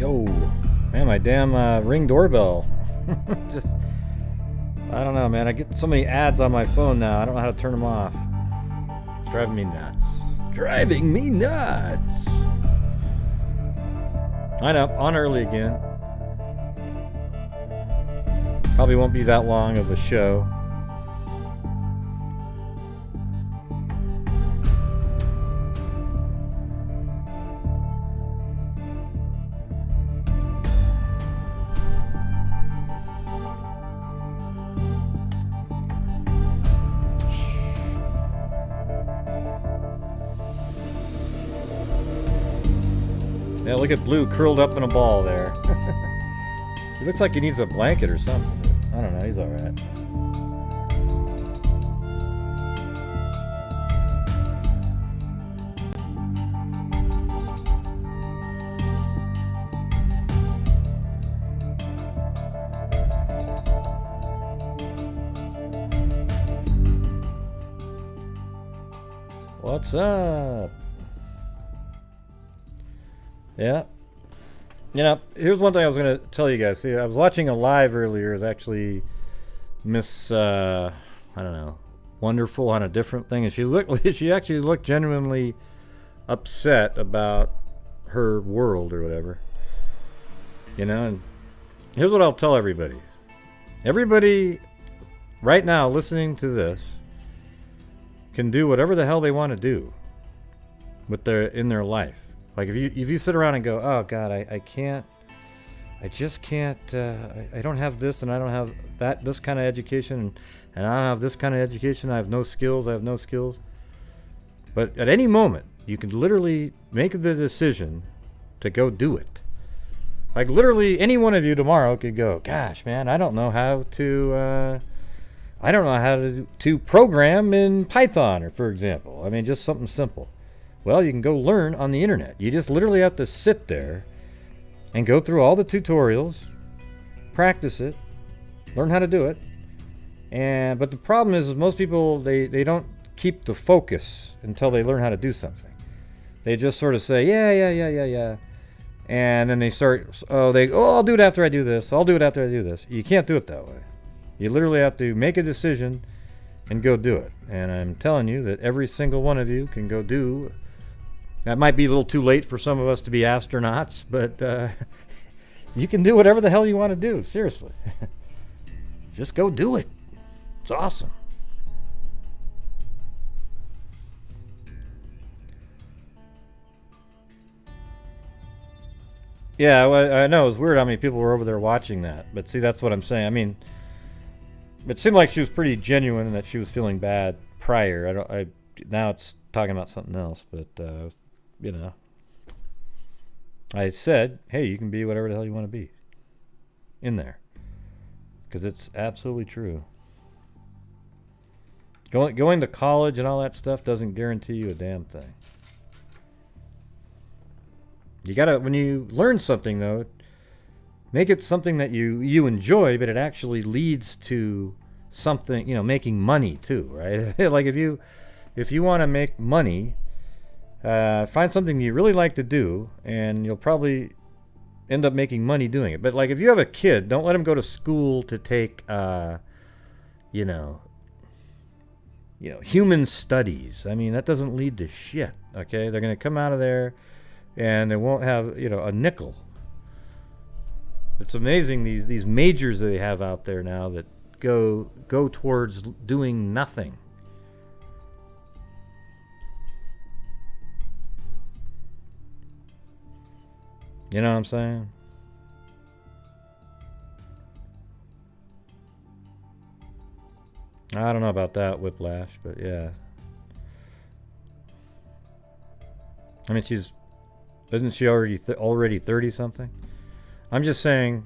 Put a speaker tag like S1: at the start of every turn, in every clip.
S1: Yo, man, my damn Ring doorbell. Just, I don't know, man. I get so many ads on my phone now. I don't know how to turn them off. It's driving me nuts. Driving me nuts. I know, on early again. Probably won't be that long of a show. Yeah, look at Blue curled up in a ball there. He looks like he needs a blanket or something. I don't know, he's alright. What's up? Yeah. You know, here's one thing I was going to tell you guys. See, I was watching a live earlier. It was actually Miss, I don't know, Wonderful on a different thing. And she actually looked genuinely upset about her world or whatever. You know, and here's what I'll tell everybody. Everybody right now listening to this can do whatever the hell they want to do with in their life. Like if you sit around and go, oh God, I just can't, I don't have this and I don't have this kind of education and I don't have this kind of education, I have no skills. But at any moment, you can literally make the decision to go do it. Like literally any one of you tomorrow could go, gosh man, I don't know how to program in Python, or for example. I mean, just something simple. Well, you can go learn on the internet. You just literally have to sit there and go through all the tutorials, practice it, learn how to do it. But the problem is most people, they don't keep the focus until they learn how to do something. They just sort of say, yeah. And then they start, I'll do it after I do this. I'll do it after I do this. You can't do it that way. You literally have to make a decision and go do it. And I'm telling you that every single one of you can go do. That might be a little too late for some of us to be astronauts, but you can do whatever the hell you want to do. Seriously. Just go do it. It's awesome. Yeah, well, I know. It was weird how many people were over there watching that. But see, that's what I'm saying. I mean, it seemed like she was pretty genuine and that she was feeling bad prior. Now it's talking about something else, but you know, I said, hey, you can be whatever the hell you want to be in there, because it's absolutely true. Going to college and all that stuff doesn't guarantee you a damn thing. You gotta, when you learn something though, make it something that you enjoy, but it actually leads to something, you know, making money too, right? Like if you want to make money, find something you really like to do, and you'll probably end up making money doing it. But like if you have a kid, don't let him go to school to take, human studies. I mean, that doesn't lead to shit. Okay, they're gonna come out of there, and they won't have a nickel. It's amazing these majors that they have out there now that go towards doing nothing. You know what I'm saying? I don't know about that, Whiplash, but yeah. I mean, isn't she already 30 something? I'm just saying,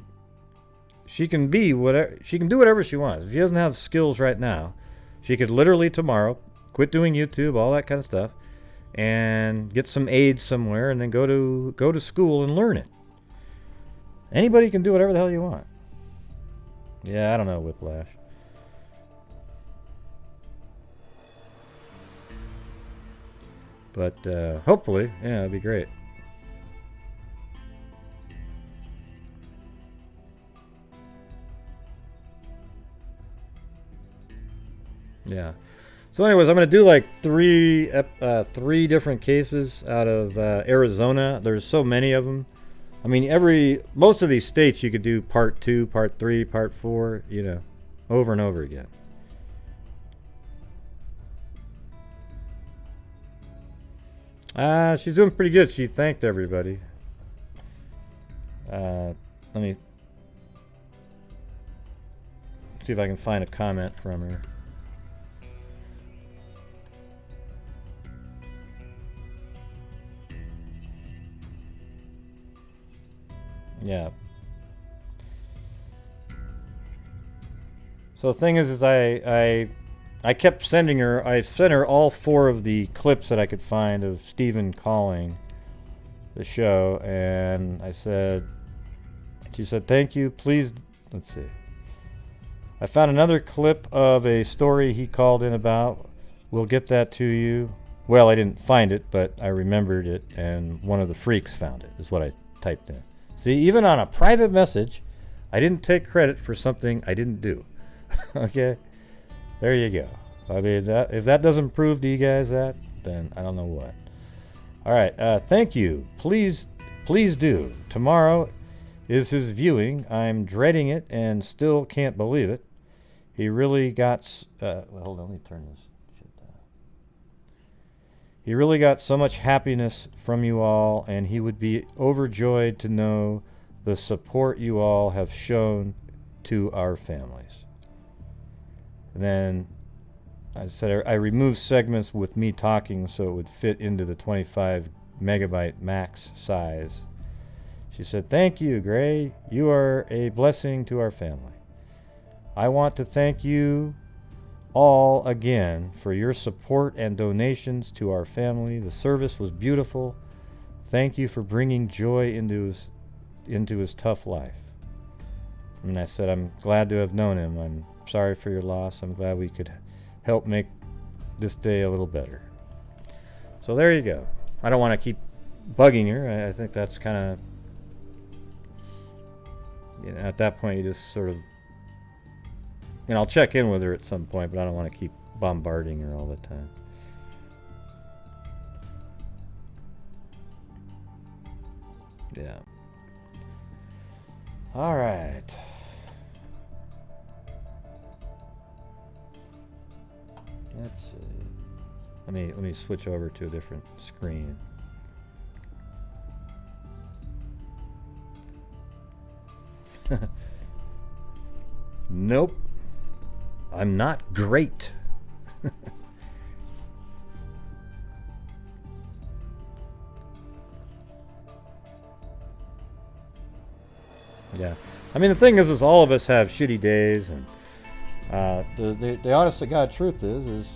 S1: she can do whatever she wants. If she doesn't have skills right now, she could literally tomorrow quit doing YouTube, all that kind of stuff, and get some aids somewhere, and then go to school and learn it. Anybody can do whatever the hell you want. Yeah, I don't know, Whiplash. But hopefully, yeah, it'd be great. Yeah. So anyways, I'm going to do like three different cases out of Arizona. There's so many of them. I mean, most of these states you could do part 2, part 3, part 4, you know, over and over again. She's doing pretty good. She thanked everybody. Let me see if I can find a comment from her. Yeah. So the thing is I kept sending her. I sent her all 4 of the clips that I could find of Stephen calling the show, and she said, "Thank you. Please." Let's see. I found another clip of a story he called in about. We'll get that to you. Well, I didn't find it, but I remembered it, and one of the freaks found it. Is what I typed in. See, even on a private message, I didn't take credit for something I didn't do. Okay? There you go. I mean, if that doesn't prove to you guys that, then I don't know what. All right. Thank you. Please do. Tomorrow is his viewing. I'm dreading it and still can't believe it. He really got... well, hold on. Let me turn this shit down. He really got so much happiness from you all, and he would be overjoyed to know the support you all have shown to our families. And then I said I removed segments with me talking so it would fit into the 25 megabyte max size. She said, "Thank you, Gray. You are a blessing to our family. I want to thank you all again for your support and donations to our family. The service was beautiful. Thank you for bringing joy into his tough life." And I said, "I'm glad to have known him. I'm sorry for your loss. I'm glad we could help make this day a little better." So there you go. I don't want to keep bugging her. I think that's kind of, you know, at that point you just sort of, you know, I'll check in with her at some point, but I don't want to keep bombarding her all the time. Yeah. All right. Let's see. Let me switch over to a different screen. Nope. I'm not great. Yeah. I mean, the thing is all of us have shitty days, and the honest to God truth is,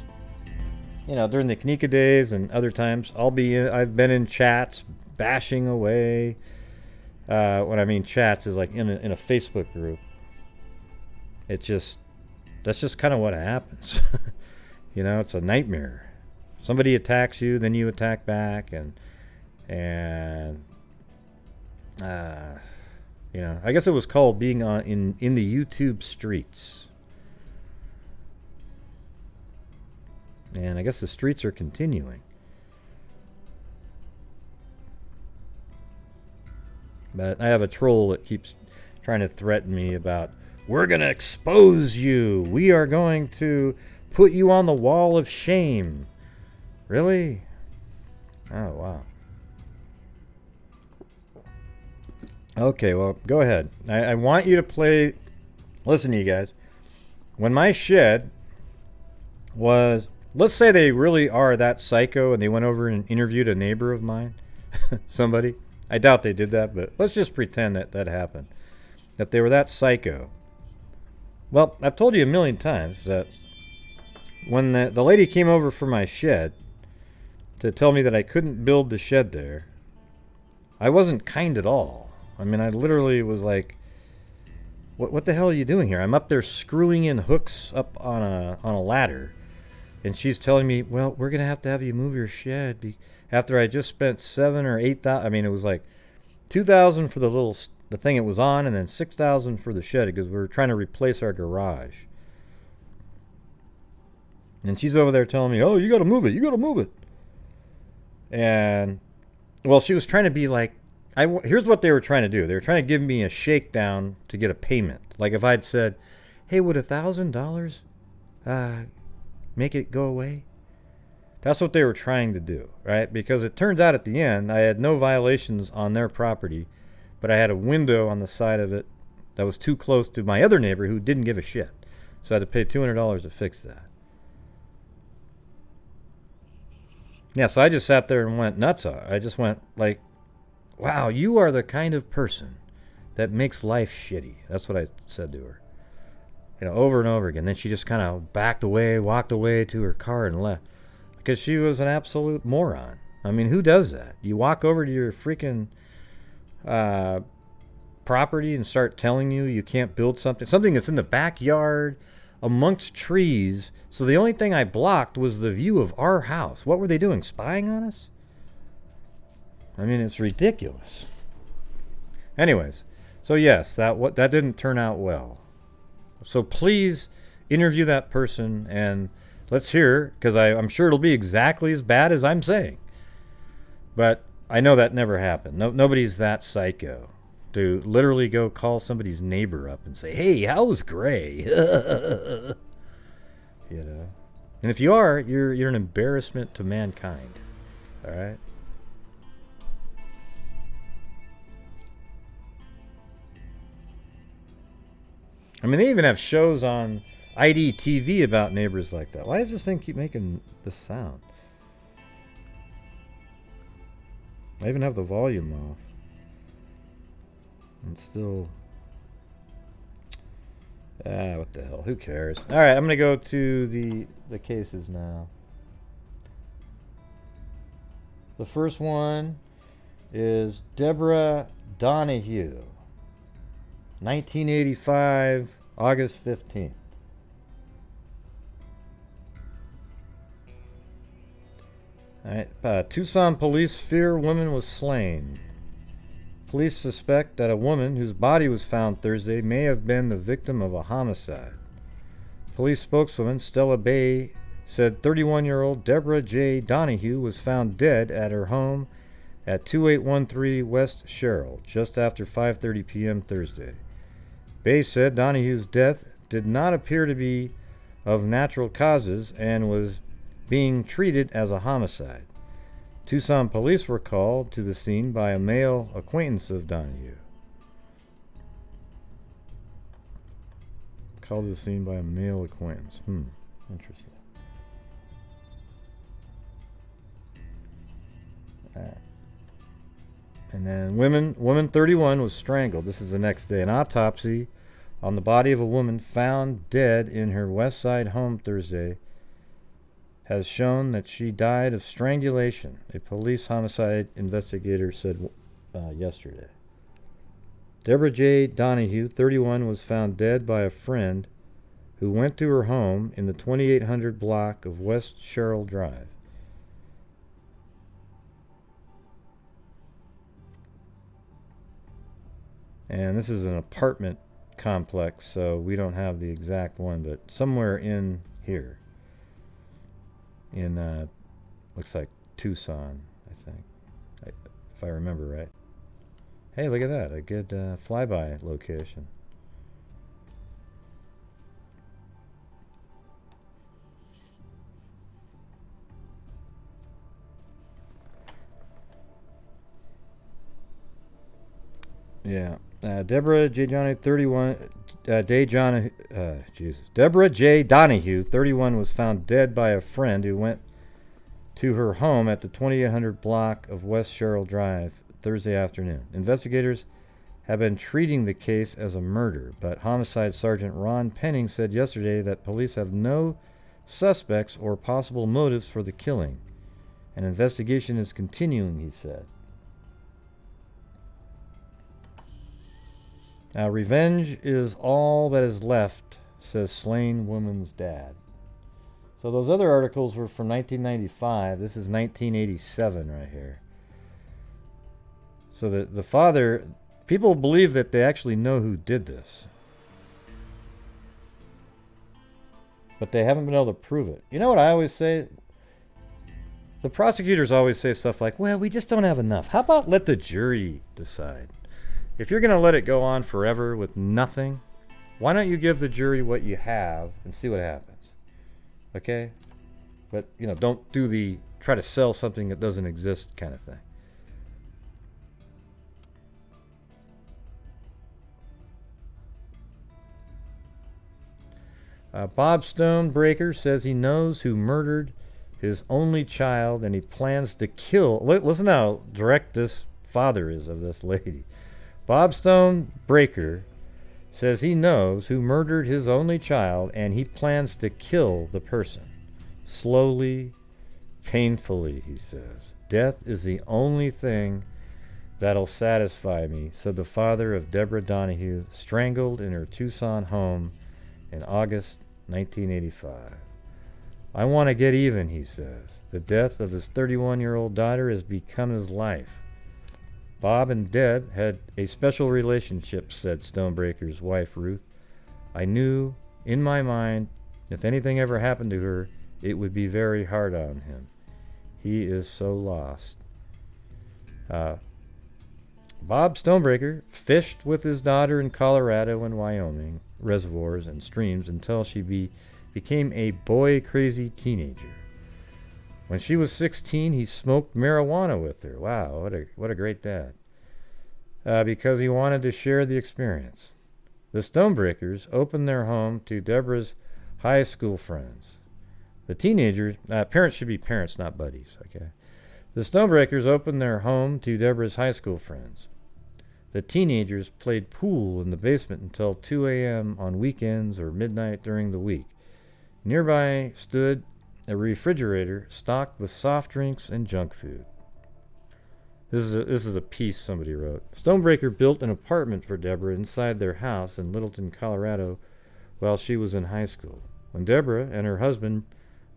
S1: you know, during the Kanika days and other times, I've been in chats bashing away. What I mean chats is like in a Facebook group. That's just kind of what happens. You know, it's a nightmare. Somebody attacks you, then you attack back, and you know, I guess it was called being in the YouTube streets. And I guess the streets are continuing. But I have a troll that keeps trying to threaten me about, "We're going to expose you. We are going to put you on the wall of shame." Really? Oh, wow. Okay, well, go ahead. I want you to play... Listen to you guys. When my shed was... Let's say they really are that psycho and they went over and interviewed a neighbor of mine. Somebody. I doubt they did that, but let's just pretend that happened. That they were that psycho. Well, I've told you a million times that when the lady came over for my shed to tell me that I couldn't build the shed there, I wasn't kind at all. I mean, I literally was like, what the hell are you doing here? I'm up there screwing in hooks up on a ladder. And she's telling me, "Well, we're going to have you move your shed." After I just spent $7,000 or $8,000, I mean, it was like $2,000 for the thing it was on, and then $6,000 for the shed because we were trying to replace our garage. And she's over there telling me, oh, you got to move it. You got to move it. And, well, she was trying to be like, here's what they were trying to do. They were trying to give me a shakedown to get a payment. Like if I'd said, hey, would $1,000 make it go away? That's what they were trying to do, right? Because it turns out at the end, I had no violations on their property, but I had a window on the side of it that was too close to my other neighbor who didn't give a shit. So I had to pay $200 to fix that. Yeah, so I just sat there and went nuts on it. I just went like, wow, you are the kind of person that makes life shitty. That's what I said to her. Over and over again. Then she just kind of backed away, walked away to her car and left. Because she was an absolute moron. I mean, who does that? You walk over to your freaking property and start telling you can't build something that's in the backyard amongst trees. So the only thing I blocked was the view of our house. What were they doing? Spying on us? I mean, it's ridiculous. Anyways, so yes, that didn't turn out well. So please interview that person and let's hear, because I'm sure it'll be exactly as bad as I'm saying. But I know that never happened. Nobody's that psycho to literally go call somebody's neighbor up and say, hey, how's Gray? And if you are, you're an embarrassment to mankind. All right? I mean, they even have shows on IDTV about neighbors like that. Why does this thing keep making this sound? I even have the volume off. And still... what the hell? Who cares? Alright, I'm going to go to the cases now. The first one is Deborah Donahue. 1985, August 15th. Alright, Tucson police fear woman was slain. Police suspect that a woman whose body was found Thursday may have been the victim of a homicide. Police spokeswoman Stella Bay said 31-year-old Deborah J. Donahue was found dead at her home at 2813 West Sherrill just after 5:30 p.m. Thursday. Bay said Donahue's death did not appear to be of natural causes and was being treated as a homicide. Tucson police were called to the scene by a male acquaintance of Donahue. Called to the scene by a male acquaintance. Interesting. And then woman 31 was strangled. This is the next day. An autopsy on the body of a woman found dead in her West Side home Thursday has shown that she died of strangulation, a police homicide investigator said yesterday. Deborah J. Donahue, 31, was found dead by a friend who went to her home in the 2800 block of West Sherrill Drive. And this is an apartment complex, so we don't have the exact one, but somewhere in here. In, looks like Tucson, I think, if I remember right. Hey, look at that, a good flyby location. Yeah, Deborah J. Donahue, 31. Deborah J. Donahue, 31, was found dead by a friend who went to her home at the 2800 block of West Sherrill Drive Thursday afternoon. Investigators have been treating the case as a murder, but Homicide Sergeant Ron Penning said yesterday that police have no suspects or possible motives for the killing. An investigation is continuing, he said. Revenge is all that is left, says slain woman's dad. So those other articles were from 1995. This is 1987 right here. So the father, people believe that they actually know who did this. but they haven't been able to prove it. You know what I always say? The prosecutors always say stuff like, well, we just don't have enough. How about let the jury decide? If you're going to let it go on forever with nothing, why don't you give the jury what you have and see what happens? Okay? But, don't do the try to sell something that doesn't exist kind of thing. Bob Stonebreaker says he knows who murdered his only child and he plans to kill. Listen how direct this father is of this lady. Bob Stonebreaker says he knows who murdered his only child and he plans to kill the person. Slowly, painfully, he says. Death is the only thing that'll satisfy me, said the father of Deborah Donahue, strangled in her Tucson home in August 1985. I want to get even, he says. The death of his 31-year-old daughter has become his life. Bob and Deb had a special relationship, said Stonebreaker's wife, Ruth. I knew in my mind if anything ever happened to her, it would be very hard on him. He is so lost. Bob Stonebreaker fished with his daughter in Colorado and Wyoming reservoirs and streams until she became a boy-crazy teenager. When she was 16, he smoked marijuana with her. Wow, what a great dad. Because he wanted to share the experience. The Stonebreakers opened their home to Deborah's high school friends. The teenagers, parents should be parents, not buddies, okay? The Stonebreakers opened their home to Deborah's high school friends. The teenagers played pool in the basement until 2 a.m. on weekends or midnight during the week. Nearby stood a refrigerator stocked with soft drinks and junk food. This is a piece somebody wrote. Stonebreaker built an apartment for Deborah inside their house in Littleton, Colorado, while she was in high school. When Deborah and her husband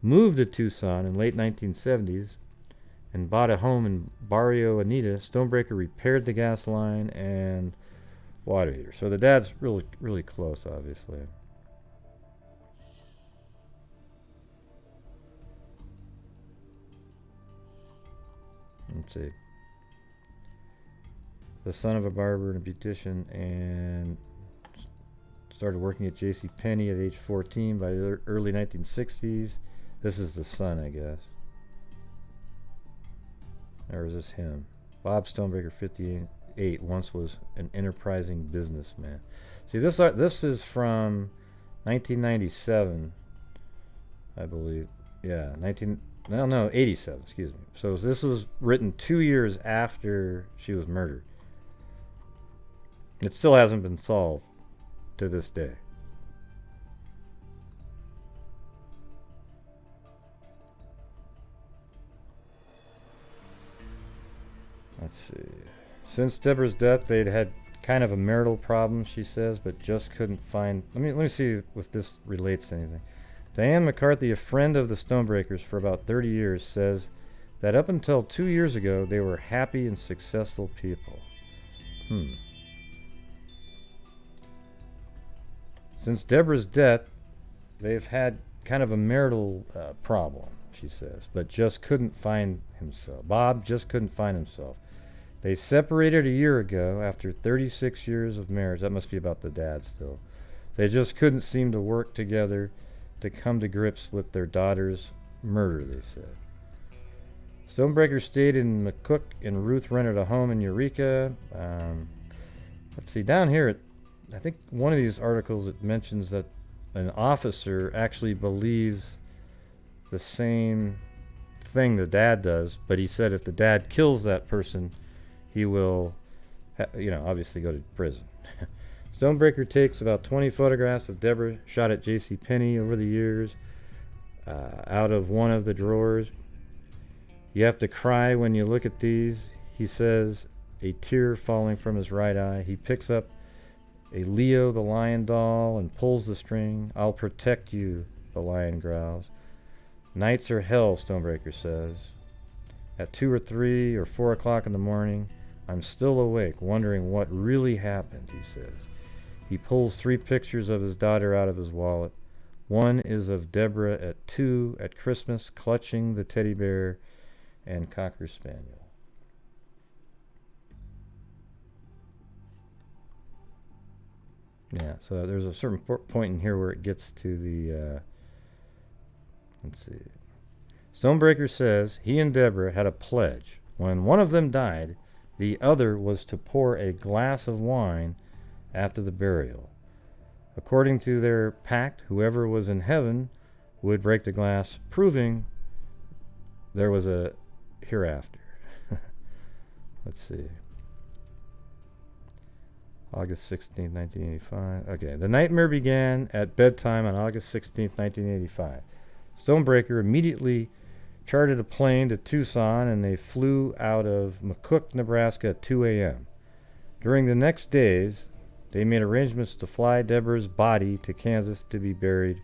S1: moved to Tucson in late 1970s and bought a home in Barrio Anita, Stonebreaker repaired the gas line and water heater. So the dad's really, really close, obviously. Let's see. The son of a barber and a beautician, and started working at J.C. Penney at age 14 by the early 1960s. This is the son, I guess. Or is this him? Bob Stonebreaker, 58, once was an enterprising businessman. See, this is from 1997, I believe. Yeah, 87, excuse me. So this was written 2 years after she was murdered. It still hasn't been solved to this day. Let's see. Since Deborah's death, they'd had kind of a marital problem, she says, but just couldn't find... Let me see if this relates to anything. Diane McCarthy, a friend of the Stonebreakers for about 30 years, says that up until 2 years ago, they were happy and successful people. Since Deborah's death, they've had kind of a marital problem, she says, but just couldn't find himself. Bob just couldn't find himself. They separated a year ago after 36 years of marriage. That must be about the dad still. They just couldn't seem to work together to come to grips with their daughter's murder, they said. Stonebreaker stayed in McCook, and Ruth rented a home in Eureka. Let's see, down here, I think one of these articles, it mentions that an officer actually believes the same thing the dad does, but he said if the dad kills that person, he will, obviously go to prison. Stonebreaker takes about 20 photographs of Deborah shot at J.C. Penney over the years out of one of the drawers. You have to cry when you look at these, he says, a tear falling from his right eye. He picks up a Leo the lion doll and pulls the string. I'll protect you, the lion growls. Nights are hell, Stonebreaker says. At 2 or 3 or 4 o'clock in the morning, I'm still awake, wondering what really happened, he says. He pulls 3 pictures of his daughter out of his wallet. One is of Deborah at 2 at Christmas, clutching the teddy bear and cocker spaniel. Yeah, so there's a certain point in here where it gets to the, let's see. Stonebreaker says he and Deborah had a pledge. When one of them died, the other was to pour a glass of wine after the burial. According to their pact, whoever was in heaven would break the glass, proving there was a hereafter. Let's see. August 16, 1985. Okay, the nightmare began at bedtime on August 16, 1985. Stonebreaker immediately chartered a plane to Tucson, and they flew out of McCook, Nebraska at 2 a.m. During the next days, they made arrangements to fly Deborah's body to Kansas to be buried.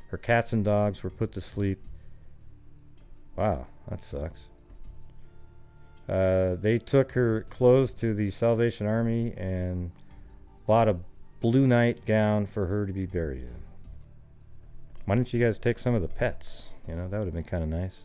S1: Her cats and dogs were put to sleep. Wow, that sucks. They took her clothes to the Salvation Army and bought a blue nightgown for her to be buried in. Why don't you guys take some of the pets? You know, that would have been kind of nice.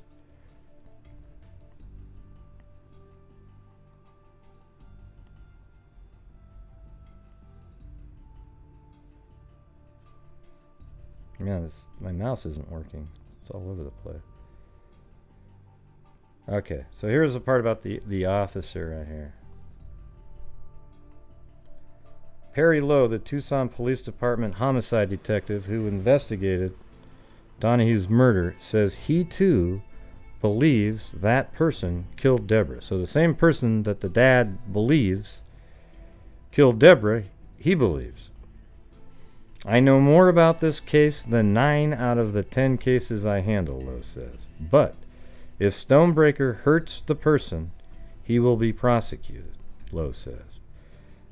S1: Man, my mouse isn't working. It's all over the place. Okay, so here's the part about the officer right here. Perry Lowe, the Tucson Police Department homicide detective who investigated Donahue's murder, says he too believes that person killed Deborah. So the same person that the dad believes killed Deborah, he believes. I know more about this case than 9 out of the 10 cases I handle, Lowe says. But if Stonebreaker hurts the person, he will be prosecuted, Lowe says.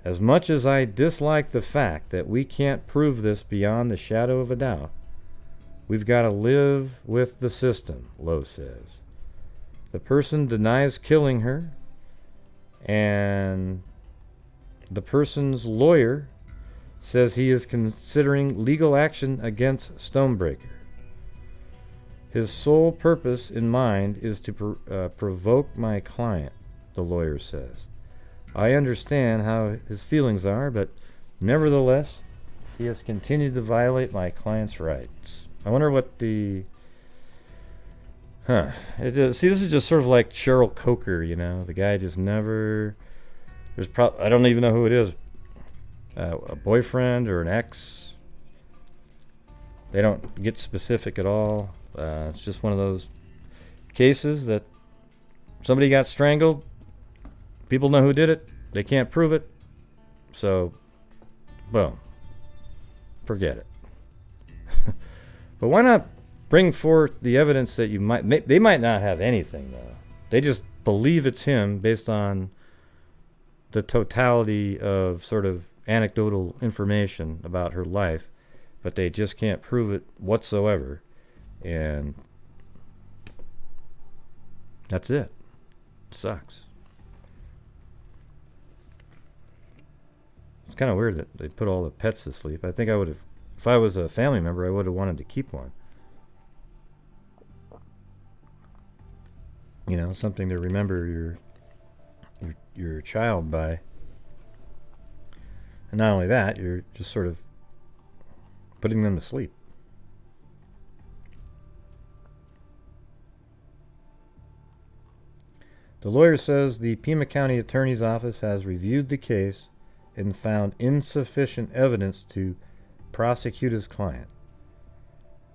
S1: As much as I dislike the fact that we can't prove this beyond the shadow of a doubt, we've got to live with the system, Lowe says. The person denies killing her, and the person's lawyer says he is considering legal action against Stonebreaker. His sole purpose in mind is to provoke my client, the lawyer says. I understand how his feelings are, but nevertheless, he has continued to violate my client's rights. I wonder what the... See, this is just sort of like Cheryl Coker, you know? The guy just never... I don't even know who it is. A boyfriend or an ex. They don't get specific at all. It's just one of those cases that somebody got strangled. People know who did it. They can't prove it. So, boom. Forget it. But why not bring forth the evidence that you might... They might not have anything, though. They just believe it's him based on the totality of sort of anecdotal information about her life, but they just can't prove it whatsoever. And that's it. It sucks. It's kind of weird that they put all the pets to sleep. I think I would have, if I was a family member, I would have wanted to keep one. You know, something to remember your child by. And not only that, you're just sort of putting them to sleep. The lawyer says the Pima County Attorney's Office has reviewed the case and found insufficient evidence to prosecute his client.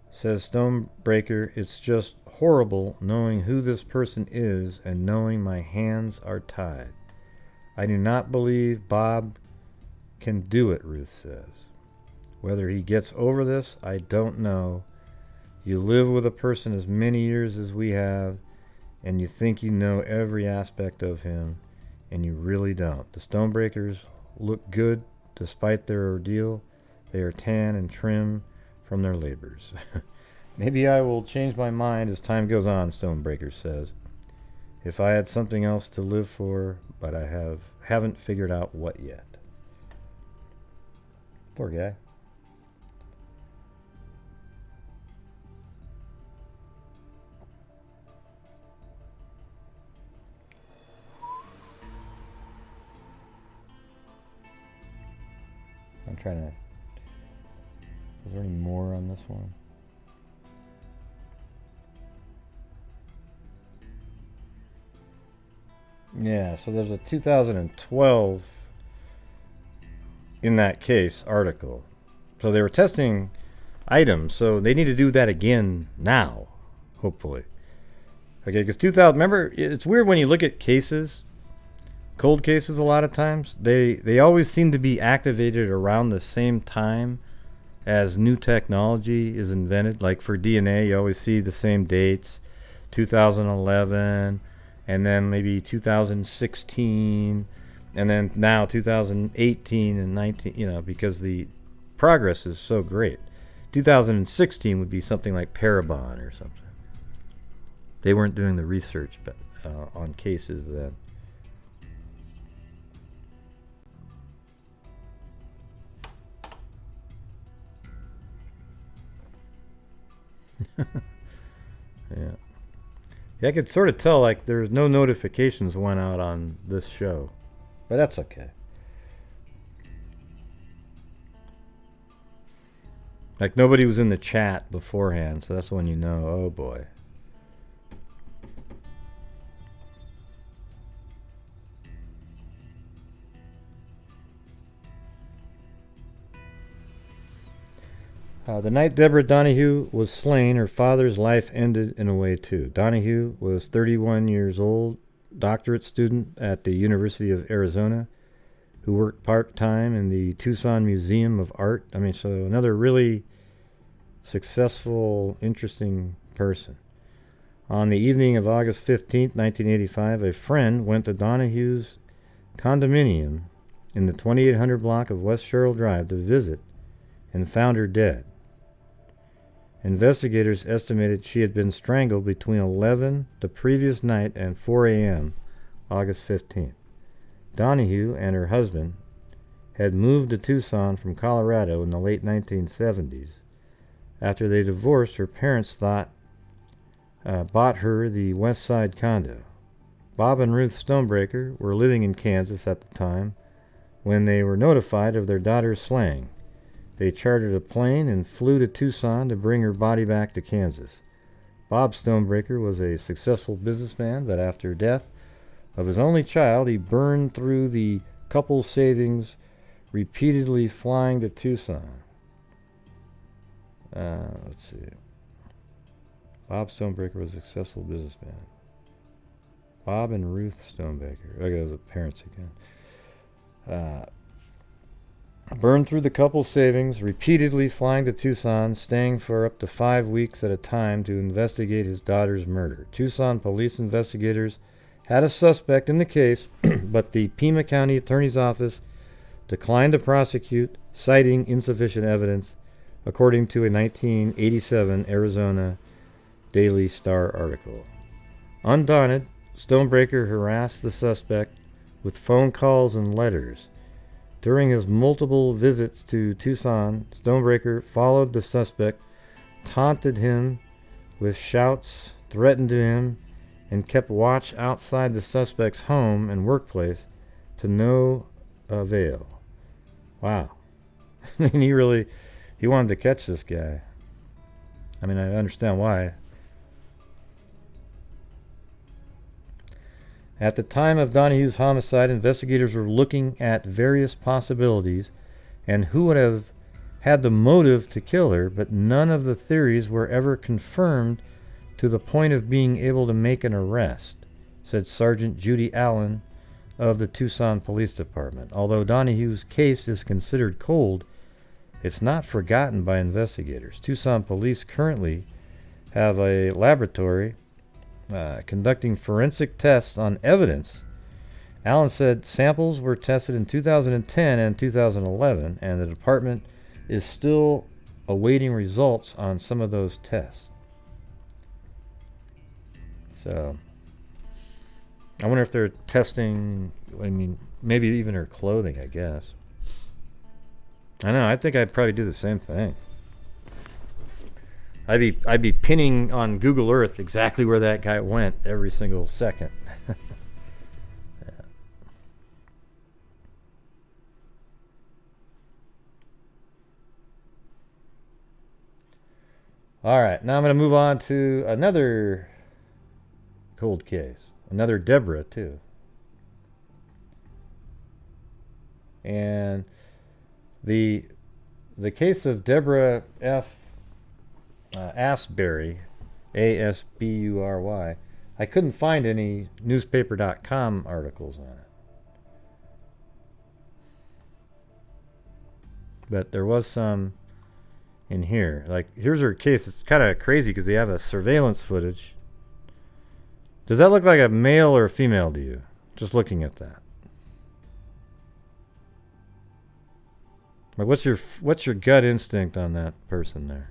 S1: Says Stonebreaker, it's just horrible knowing who this person is and knowing my hands are tied. I do not believe Bob can do it, Ruth says. Whether he gets over this, I don't know. You live with a person as many years as we have, and you think you know every aspect of him, and you really don't. The Stonebreakers look good despite their ordeal. They are tan and trim from their labors. Maybe I will change my mind as time goes on, Stonebreaker says. If I had something else to live for, but I haven't figured out what yet. Poor guy. trying to... Is there any more on this one? Yeah, so there's a 2012, in that case, article. So they were testing items, so they need to do that again now, hopefully. Okay, because 2000, remember, it's weird when you look at cases, cold cases a lot of times, they always seem to be activated around the same time as new technology is invented. Like for DNA, you always see the same dates, 2011, and then maybe 2016, and then now 2018 and 19, you know, because the progress is so great. 2016 would be something like Parabon or something. They weren't doing the research on cases then. Yeah. Yeah, I could sort of tell like there's no notifications went out on this show. But that's okay. Like nobody was in the chat beforehand, so that's when you know, oh boy. The night Deborah Donahue was slain, her father's life ended in a way too. Donahue was 31 years old, doctorate student at the University of Arizona, who worked part-time in the Tucson Museum of Art. I mean, so another really successful, interesting person. On the evening of August 15th, 1985, a friend went to Donahue's condominium in the 2800 block of West Sherrill Drive to visit and found her dead. Investigators estimated she had been strangled between 11 the previous night and 4 a.m. August 15th. Donahue and her husband had moved to Tucson from Colorado in the late 1970s. After they divorced, her parents bought her the West Side condo. Bob and Ruth Stonebreaker were living in Kansas at the time when they were notified of their daughter's slaying. They chartered a plane and flew to Tucson to bring her body back to Kansas. Bob Stonebreaker was a successful businessman, but after death of his only child, he burned through the couple's savings, repeatedly flying to Tucson. Let's see. Bob Stonebreaker was a successful businessman. Bob and Ruth Stonebreaker. Okay, those are the parents again. Burned through the couple's savings, repeatedly flying to Tucson, staying for up to 5 weeks at a time to investigate his daughter's murder. Tucson police investigators had a suspect in the case, but the Pima County Attorney's Office declined to prosecute, citing insufficient evidence, according to a 1987 Arizona Daily Star article. Undaunted, Stonebreaker harassed the suspect with phone calls and letters. During his multiple visits to Tucson, Stonebreaker followed the suspect, taunted him with shouts, threatened him, and kept watch outside the suspect's home and workplace to no avail. Wow. I mean, he wanted to catch this guy. I mean, I understand why. At the time of Donahue's homicide, investigators were looking at various possibilities and who would have had the motive to kill her, but none of the theories were ever confirmed to the point of being able to make an arrest, said Sergeant Judy Allen of the Tucson Police Department. Although Donahue's case is considered cold, it's not forgotten by investigators. Tucson police currently have a laboratory conducting forensic tests on evidence. Allen said samples were tested in 2010 and 2011, and the department is still awaiting results on some of those tests. So, I wonder if they're testing, I mean, maybe even her clothing, I guess. I know, I think I'd probably do the same thing. I'd be pinning on Google Earth exactly where that guy went every single second. Yeah. All right, now I'm going to move on to another cold case. Another Deborah, too. And the case of Deborah Asbury, Asbury, I couldn't find any newspaper.com articles on it. But there was some in here. Like, here's her case. It's kind of crazy because they have a surveillance footage. Does that look like a male or a female to you? Just looking at that. Like, what's your gut instinct on that person there?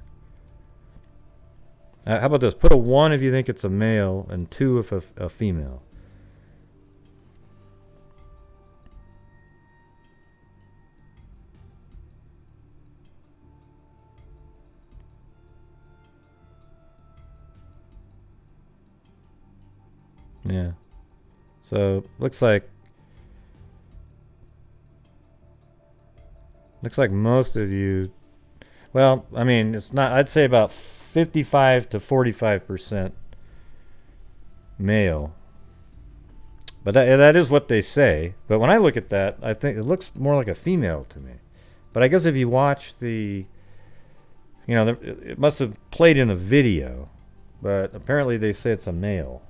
S1: How about this? Put a 1 if you think it's a male and 2 if a female. Yeah. So looks like most of you, well, I mean, it's not, I'd say about 55 to 45% male. But that is what they say. But when I look at that, I think it looks more like a female to me. But I guess if you watch the, it must have played in a video. But apparently they say it's a male.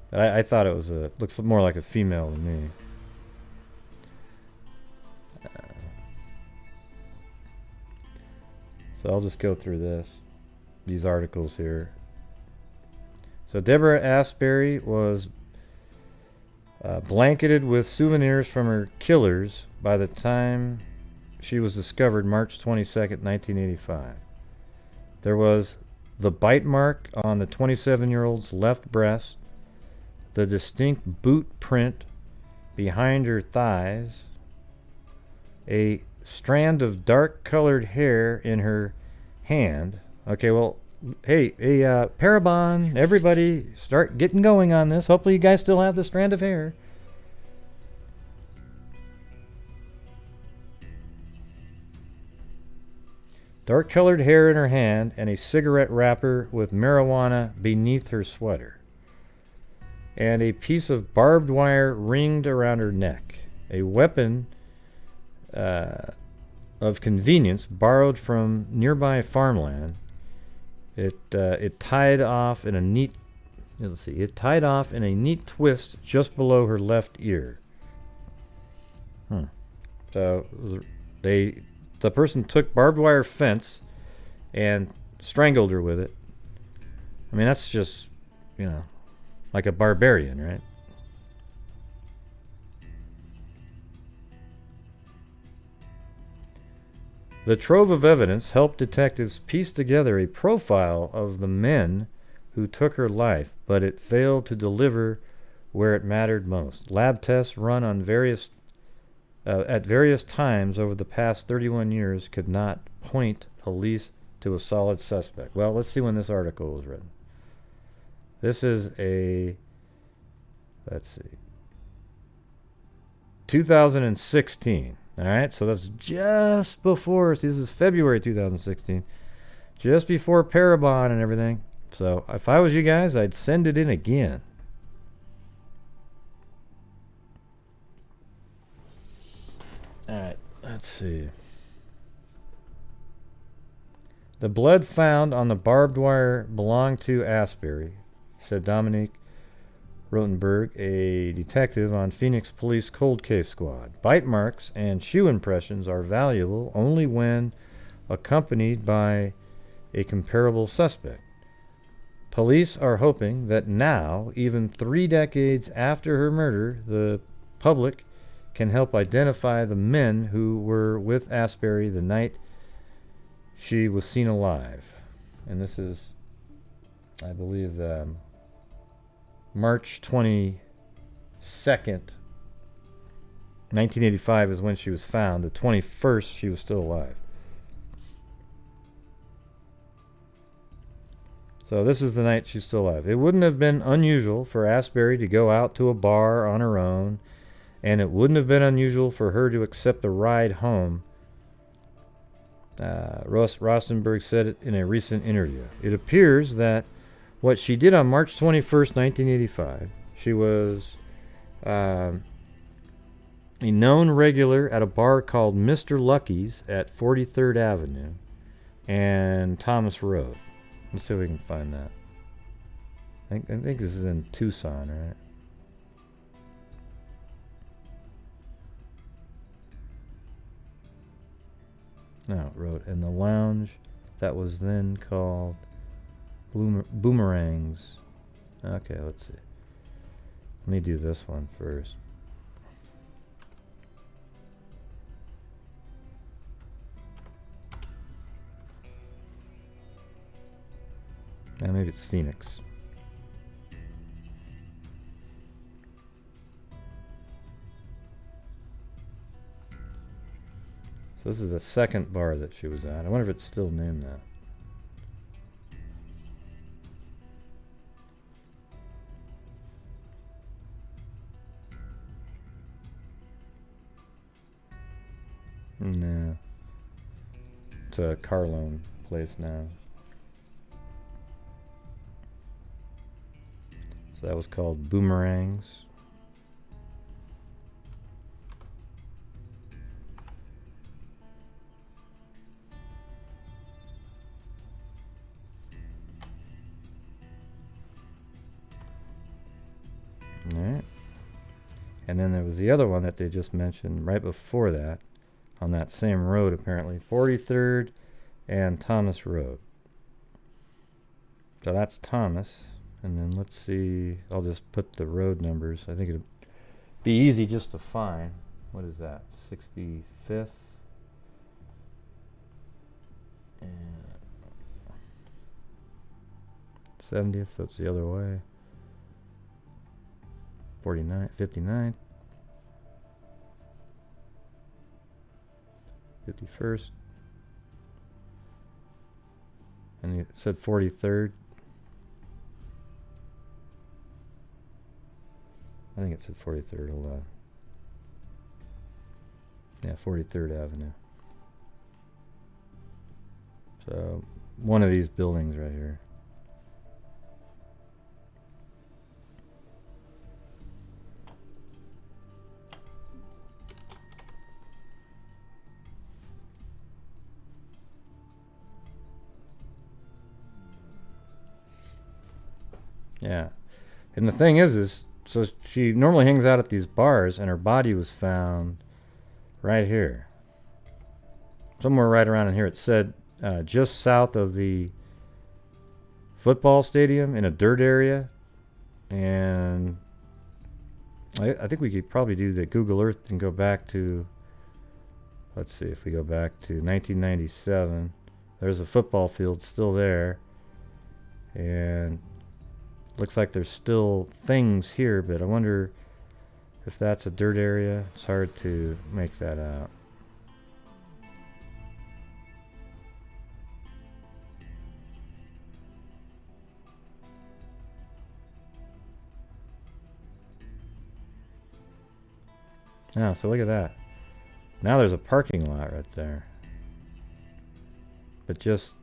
S1: But I thought it was looks more like a female to me. So I'll just go through these articles here. So Deborah Asbury was blanketed with souvenirs from her killers by the time she was discovered March 22nd, 1985. There was the bite mark on the 27-year-old's left breast, the distinct boot print behind her thighs, a strand of dark-colored hair in her hand. Okay, well, hey, Parabon, everybody start getting going on this. Hopefully you guys still have the strand of hair. Dark-colored hair in her hand and a cigarette wrapper with marijuana beneath her sweater. And a piece of barbed wire ringed around her neck. A weapon of convenience borrowed from nearby farmland. It tied off in a neat, let's see, it tied off in a neat twist just below her left ear. So the person took barbed wire fence and strangled her with it. I mean, that's just, like a barbarian, right? The trove of evidence helped detectives piece together a profile of the men who took her life, but it failed to deliver where it mattered most. Lab tests run on at various times over the past 31 years could not point police to a solid suspect. Well, let's see when this article was written. This is let's see, 2016. All right, so that's just before, this is February 2016, just before Parabon and everything. So if I was you guys, I'd send it in again. All right, let's see. The blood found on the barbed wire belonged to Asbury, said Dominique Rotenberg, a detective on Phoenix Police Cold Case Squad. Bite marks and shoe impressions are valuable only when accompanied by a comparable suspect. Police are hoping that now, even 3 decades after her murder, the public can help identify the men who were with Asbury the night she was seen alive. And this is, I believe, March 22nd, 1985 is when she was found. The 21st, she was still alive. So this is the night she's still alive. It wouldn't have been unusual for Asbury to go out to a bar on her own, and it wouldn't have been unusual for her to accept a ride home Rosenberg said it in a recent interview. It appears that what she did on March 21st, 1985, she was a known regular at a bar called Mr. Lucky's at 43rd Avenue and Thomas Road. Let's see if we can find that. I think this is in Tucson, right? No, it wrote in the lounge that was then called Boomerangs. Okay, let's see. Let me do this one first. Now maybe it's Phoenix. So this is the second bar that she was at. I wonder if it's still named that. No. It's a car loan place now. So that was called Boomerangs. Alright. And then there was the other one that they just mentioned right before that, on that same road apparently, 43rd and Thomas Road. So that's Thomas. And then let's see, I'll just put the road numbers. I think it'd be easy just to find. What is that? 65th? And 70th, so it's the other way. 49, 59. 51st. And it said 43rd. I think it said 43rd. Hold on. Yeah, 43rd Avenue. So, one of these buildings right here. Yeah. And the thing is so she normally hangs out at these bars, and her body was found right here. Somewhere right around in here. It said just south of the football stadium in a dirt area. And I think we could probably do the Google Earth and go back to, let's see, if we go back to 1997. There's a football field still there. And looks like there's still things here, but I wonder if that's a dirt area. It's hard to make that out. Oh, so look at that. Now there's a parking lot right there. But just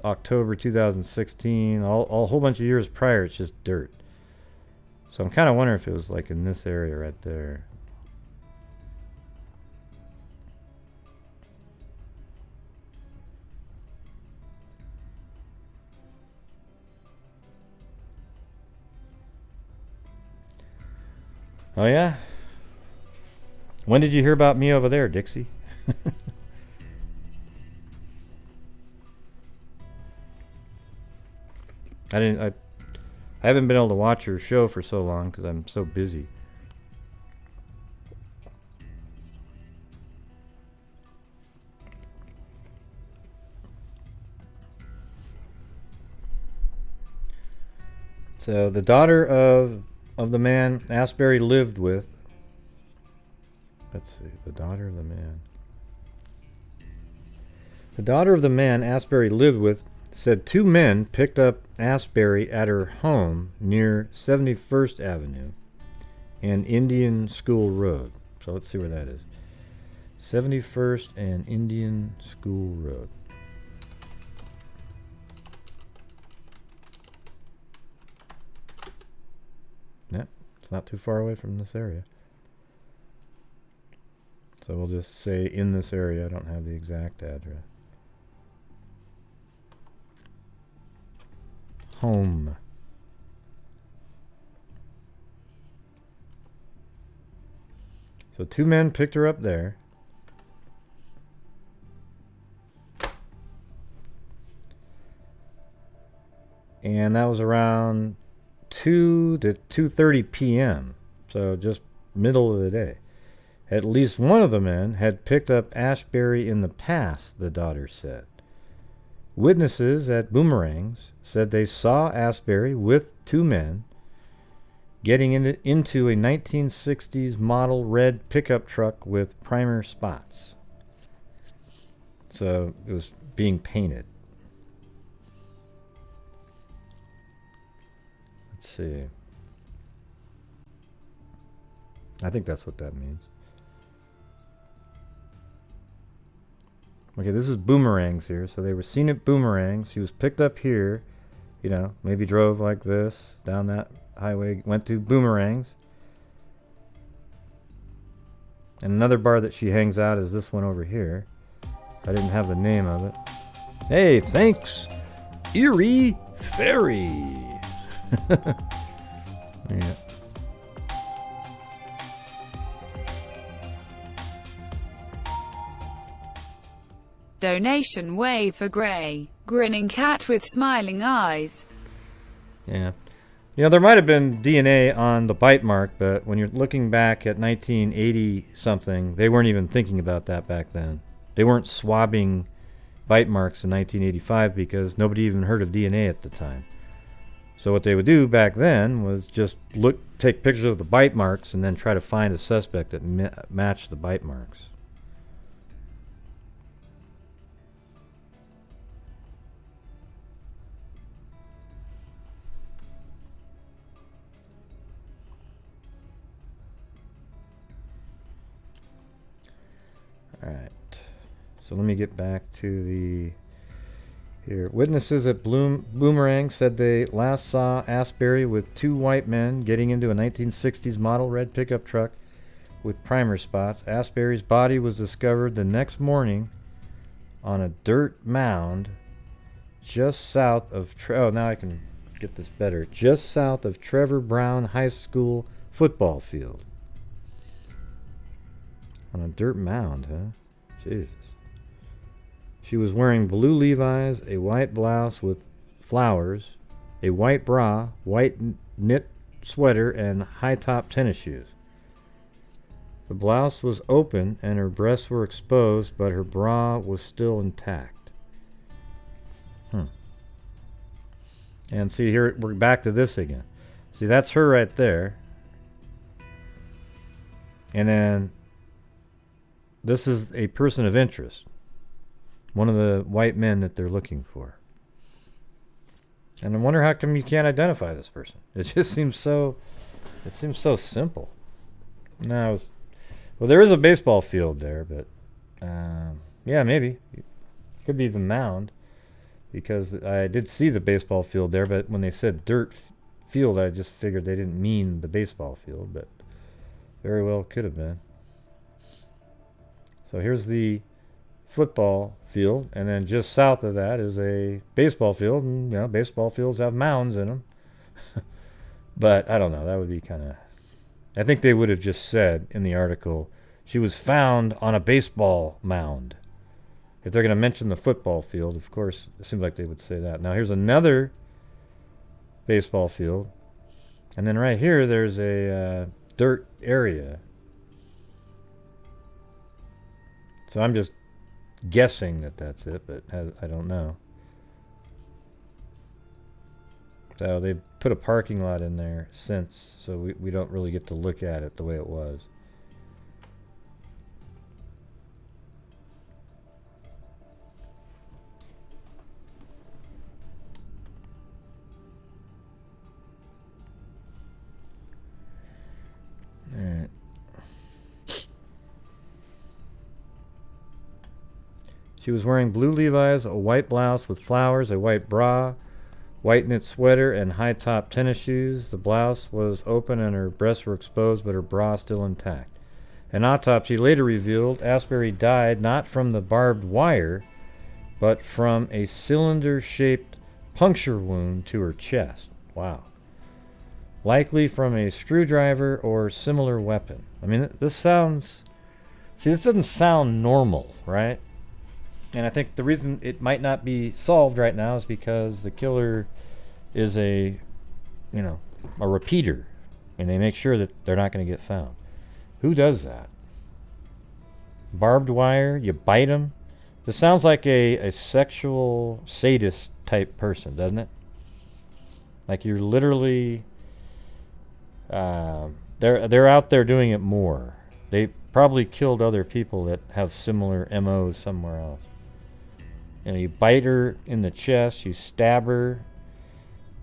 S1: October 2016, a whole bunch of years prior, it's just dirt. So I'm kind of wondering if it was like in this area right there. Oh yeah? When did you hear about me over there, Dixie? I haven't been able to watch her show for so long because I'm so busy. So the daughter of the man Asbury lived with. Let's see, the daughter of the man. The daughter of the man Asbury lived with said two men picked up Asbury at her home near 71st Avenue and Indian School Road. So let's see where that is. 71st and Indian School Road. Yep, it's not too far away from this area. So we'll just say in this area. I don't have the exact address. Home. So 2 men picked her up there. And that was around 2 to 2:30 p.m. So just middle of the day. At least one of the men had picked up Asbury in the past, the daughter said. Witnesses at Boomerangs said they saw Asbury with 2 men getting into a 1960s model red pickup truck with primer spots. So it was being painted. Let's see. I think that's what that means. Okay, this is Boomerangs here. So they were seen at Boomerangs. He was picked up here. You know, maybe drove like this down that highway, went to Boomerangs. And another bar that she hangs out is this one over here. I didn't have the name of it. Hey, thanks, Erie Ferry. Yeah.
S2: Donation wave for Gray. Grinning cat with smiling eyes.
S1: Yeah. You know, there might have been DNA on the bite mark, but when you're looking back at 1980 something, they weren't even thinking about that back then. They weren't swabbing bite marks in 1985 because nobody even heard of DNA at the time. So what they would do back then was just take pictures of the bite marks and then try to find a suspect that matched the bite marks. Alright, so let me get back to the here. Witnesses at Boomerang said they last saw Asbury with 2 white men getting into a 1960s model red pickup truck with primer spots. Asbury's body was discovered the next morning on a dirt mound just south of oh, now I can get this better. Just south of Trevor Brown High School football field. On a dirt mound, huh? Jesus. She was wearing blue Levi's, a white blouse with flowers, a white bra, white knit sweater, and high-top tennis shoes. The blouse was open and her breasts were exposed, but her bra was still intact. And see, here we're back to this again. See, that's her right there. And then this is a person of interest. One of the white men that they're looking for. And I wonder how come you can't identify this person. It just seems so simple. No, well, there is a baseball field there, but yeah, maybe. It could be the mound, because I did see the baseball field there, but when they said dirt field, I just figured they didn't mean the baseball field, but very well could have been. So here's the football field, and then just south of that is a baseball field, and you know, baseball fields have mounds in them. But I don't know, that would be kind of, I think they would have just said in the article, she was found on a baseball mound. If they're going to mention the football field, of course, it seems like they would say that. Now here's another baseball field, and then right here there's a dirt area. So I'm just guessing that that's it, but I don't know. So they put a parking lot in there since, so we don't really get to look at it the way it was. All right. She was wearing blue Levi's, a white blouse with flowers, a white bra, white knit sweater, and high-top tennis shoes. The blouse was open and her breasts were exposed, but her bra still intact. An autopsy later revealed Asbury died not from the barbed wire, but from a cylinder-shaped puncture wound to her chest. Wow. Likely from a screwdriver or similar weapon. I mean, this sounds... See, this doesn't sound normal, right? And I think the reason it might not be solved right now is because the killer is a repeater. And they make sure that they're not going to get found. Who does that? Barbed wire? You bite them? This sounds like a sexual sadist type person, doesn't it? Like you're literally... they're out there doing it more. They probably killed other people that have similar MOs somewhere else. And you bite her in the chest, you stab her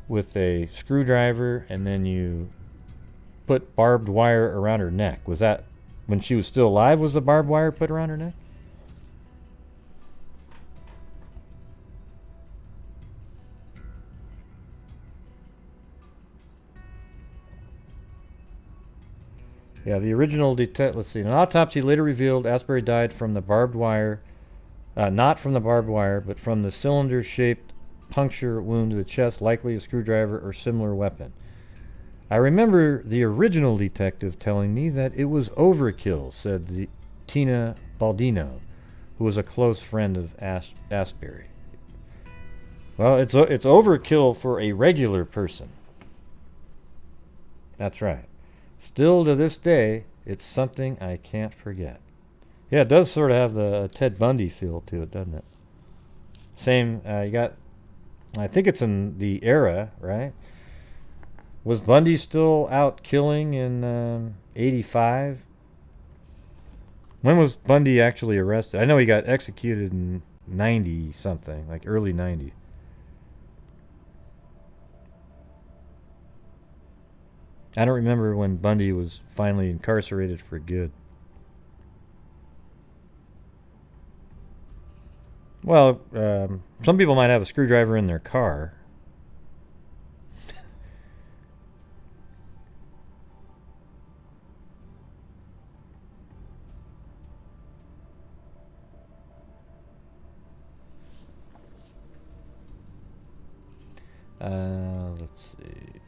S1: with a screwdriver, and then you put barbed wire around her neck. Was that when she was still alive? Was the barbed wire put around her neck? Yeah, the original let's see. An autopsy later revealed Asbury died from the barbed wire, not from the barbed wire, but from the cylinder-shaped puncture wound to the chest, likely a screwdriver or similar weapon. I remember the original detective telling me that it was overkill, said Tina Baldino, who was a close friend of Asbury. Well, it's overkill for a regular person. That's right. Still to this day, it's something I can't forget. Yeah, it does sort of have the Ted Bundy feel to it, doesn't it? Same, you got, I think it's in the era, right? Was Bundy still out killing in 85? When was Bundy actually arrested? I know he got executed in 90 something, like early 90. I don't remember when Bundy was finally incarcerated for good. Well, some people might have a screwdriver in their car. Let's see.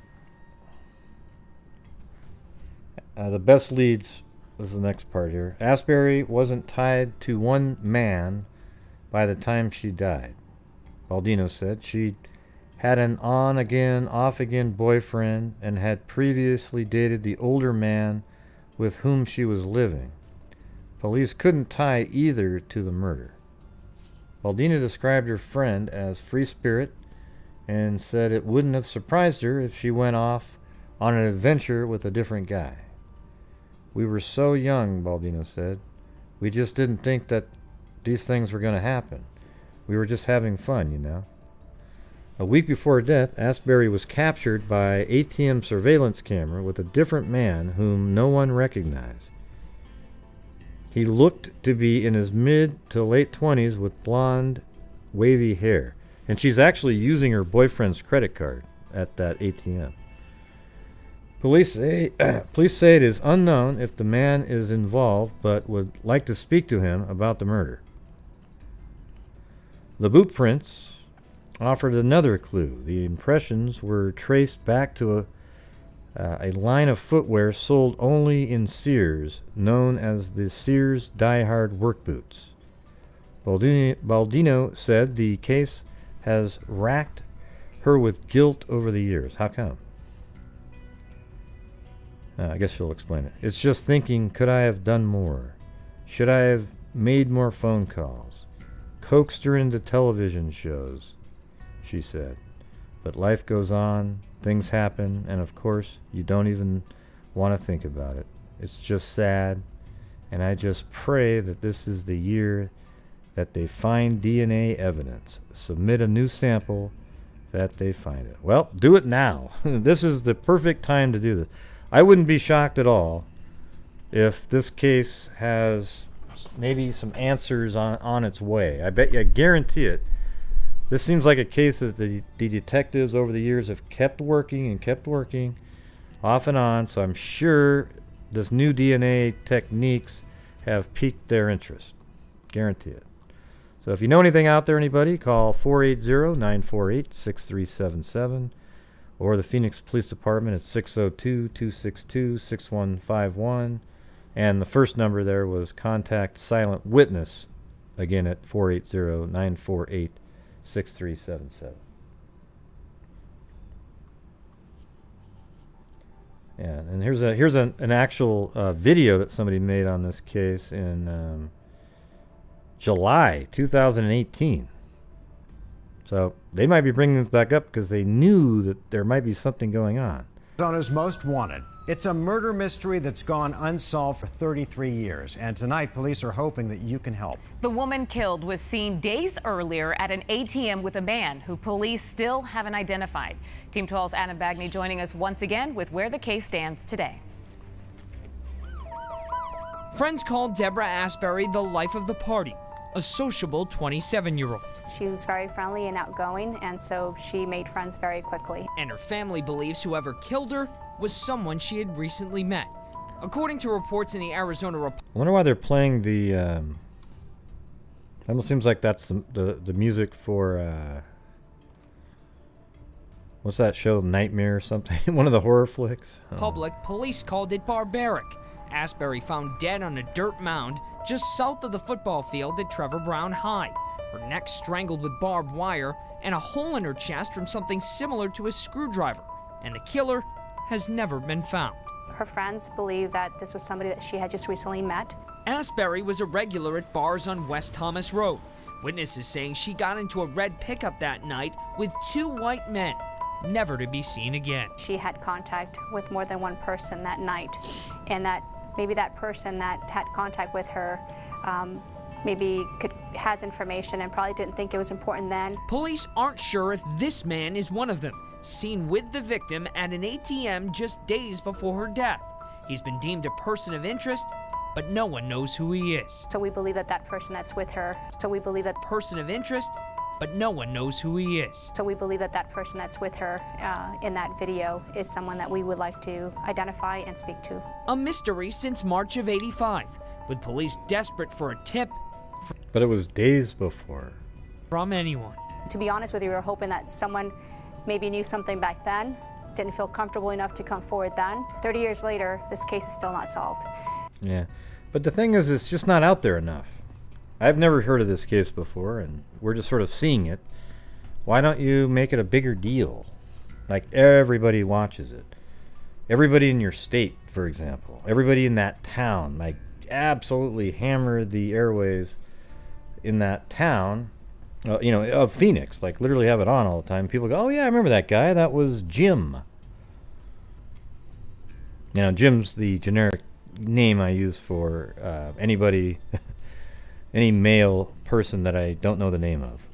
S1: The best leads is the next part here. Asbury wasn't tied to one man by the time she died. Baldino said she had an on-again, off-again boyfriend and had previously dated the older man with whom she was living. Police couldn't tie either to the murder. Baldino described her friend as free spirit and said it wouldn't have surprised her if she went off on an adventure with a different guy. We were so young, Baldino said. We just didn't think that these things were going to happen. We were just having fun, you know. A week before death, Asbury was captured by ATM surveillance camera with a different man whom no one recognized. He looked to be in his mid to late 20s with blonde, wavy hair. And she's actually using her boyfriend's credit card at that ATM. Police say it is unknown if the man is involved, but would like to speak to him about the murder. The boot prints offered another clue. The impressions were traced back to a line of footwear sold only in Sears, known as the Sears Die Hard work boots. Baldino said the case has racked her with guilt over the years. How come? I guess she'll explain it. It's just thinking, could I have done more? Should I have made more phone calls? Coaxed her into television shows, she said. But life goes on, things happen, and of course, you don't even want to think about it. It's just sad, and I just pray that this is the year that they find DNA evidence. Submit a new sample that they find it. Well, do it now. This is the perfect time to do this. I wouldn't be shocked at all if this case has maybe some answers on its way. I guarantee it. This seems like a case that the detectives over the years have kept working and kept working off and on, so I'm sure this new DNA techniques have piqued their interest. Guarantee it. So if you know anything out there, anybody, call 480-948-6377 or the Phoenix Police Department at 602-262-6151. And the first number there was contact Silent Witness, again at 480-948-6377. Yeah, and here's an actual video that somebody made on this case in July 2018. So they might be bringing this back up because they knew that there might be something going on.
S3: Arizona's Most Wanted. It's a murder mystery that's gone unsolved for 33 years, and tonight police are hoping that you can help.
S4: The woman killed was seen days earlier at an ATM with a man who police still haven't identified. Team 12's Anna Bagney joining us once again with where the case stands today.
S5: Friends called Deborah Asbury the life of the party, a sociable 27-year-old.
S6: She was very friendly and outgoing, and so she made friends very quickly.
S5: And her family believes whoever killed her was someone she had recently met. According to reports in the Arizona Republic.
S1: I wonder why they're playing the almost seems like that's the music for what's that show, Nightmare or something? One of the horror flicks.
S5: Police called it barbaric. Asbury found dead on a dirt mound just south of the football field at Trevor Brown High. Her neck strangled with barbed wire and a hole in her chest from something similar to a screwdriver. And the killer has never been found.
S6: Her friends believe that this was somebody that she had just recently met.
S5: Asbury was a regular at bars on West Thomas Road. Witnesses saying she got into a red pickup that night with two white men, never to be seen again.
S6: She had contact with more than one person that night, and that maybe that person that had contact with her maybe has information and probably didn't think it was important then.
S5: Police aren't sure if this man is one of them, seen with the victim at an ATM just days before her death. He's been deemed a person of interest, but no one knows who he is.
S6: So we believe that that person that's with her,
S5: person of interest, but no one knows who he is.
S6: So we believe that that person that's with her in that video is someone that we would like to identify and speak to.
S5: A mystery since March of '85, with police desperate for a tip.
S1: But it was days before.
S5: From anyone.
S6: To be honest with you, we were hoping that someone maybe knew something back then, didn't feel comfortable enough to come forward then. 30 years later, this case is still not solved.
S1: Yeah, but the thing is, it's just not out there enough. I've never heard of this case before, and we're just sort of seeing it. Why don't you make it a bigger deal? Like everybody watches it. Everybody in your state, for example. Everybody in that town. Like absolutely hammer the airways in that town. Of Phoenix, like literally have it on all the time. People go, oh yeah, I remember that guy. That was Jim. Jim's the generic name I use for anybody, any male person that I don't know the name of.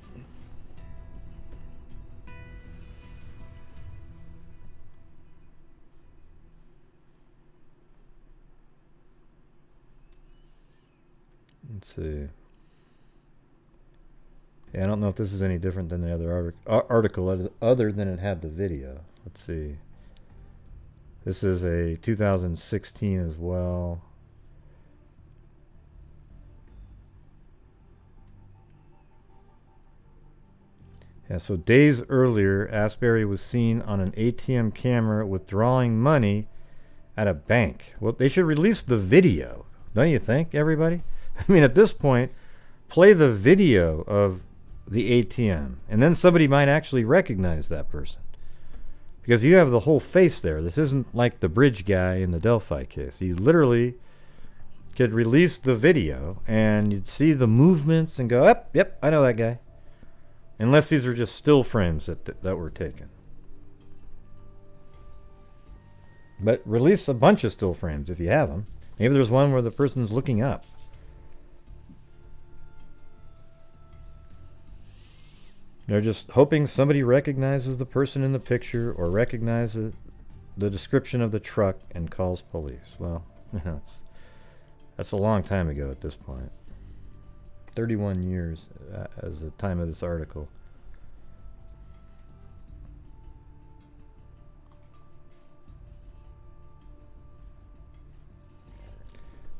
S1: Let's see. Yeah, I don't know if this is any different than the other article other than it had the video. Let's see. This is a 2016 as well. Yeah, so days earlier, Asbury was seen on an ATM camera withdrawing money at a bank. Well, they should release the video, don't you think, everybody? I mean, at this point, play the video of the ATM, and then somebody might actually recognize that person. Because you have the whole face there. This isn't like the bridge guy in the Delphi case. You literally could release the video, and you'd see the movements and go, yep, I know that guy. Unless these are just still frames that were taken. But release a bunch of still frames if you have them. Maybe there's one where the person's looking up. They're just hoping somebody recognizes the person in the picture or recognizes the description of the truck and calls police. Well, That's a long time ago at this point. 31 years as the time of this article.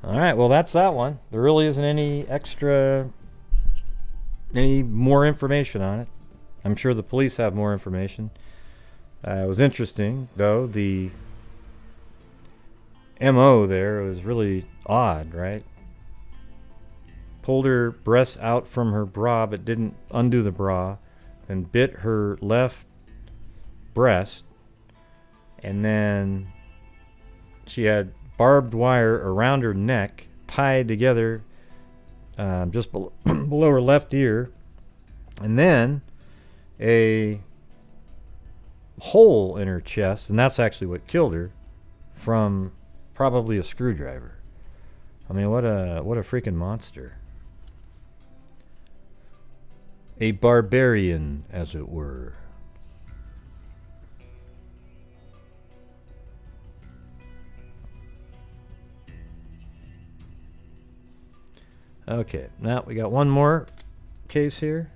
S1: All right, well, that's that one. There really isn't any more information on it. I'm sure the police have more information. It was interesting, though. The MO there was really odd, right? Pulled her breasts out from her bra, but didn't undo the bra, and bit her left breast, and then she had barbed wire around her neck, tied together just below her left ear, and then a hole in her chest, and that's actually what killed her, from probably a screwdriver. I mean, what a freaking monster. A barbarian, as it were. Okay, now we got one more case here.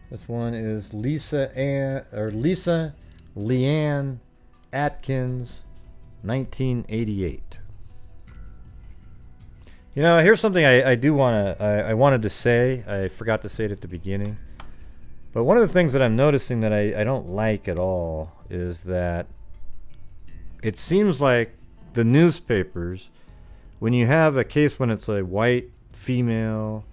S1: This one is LeAnn Atkins, 1988. You know, here's something I wanted to say. I forgot to say it at the beginning. But one of the things that I'm noticing that I don't like at all is that it seems like the newspapers, when you have a case when it's a white female,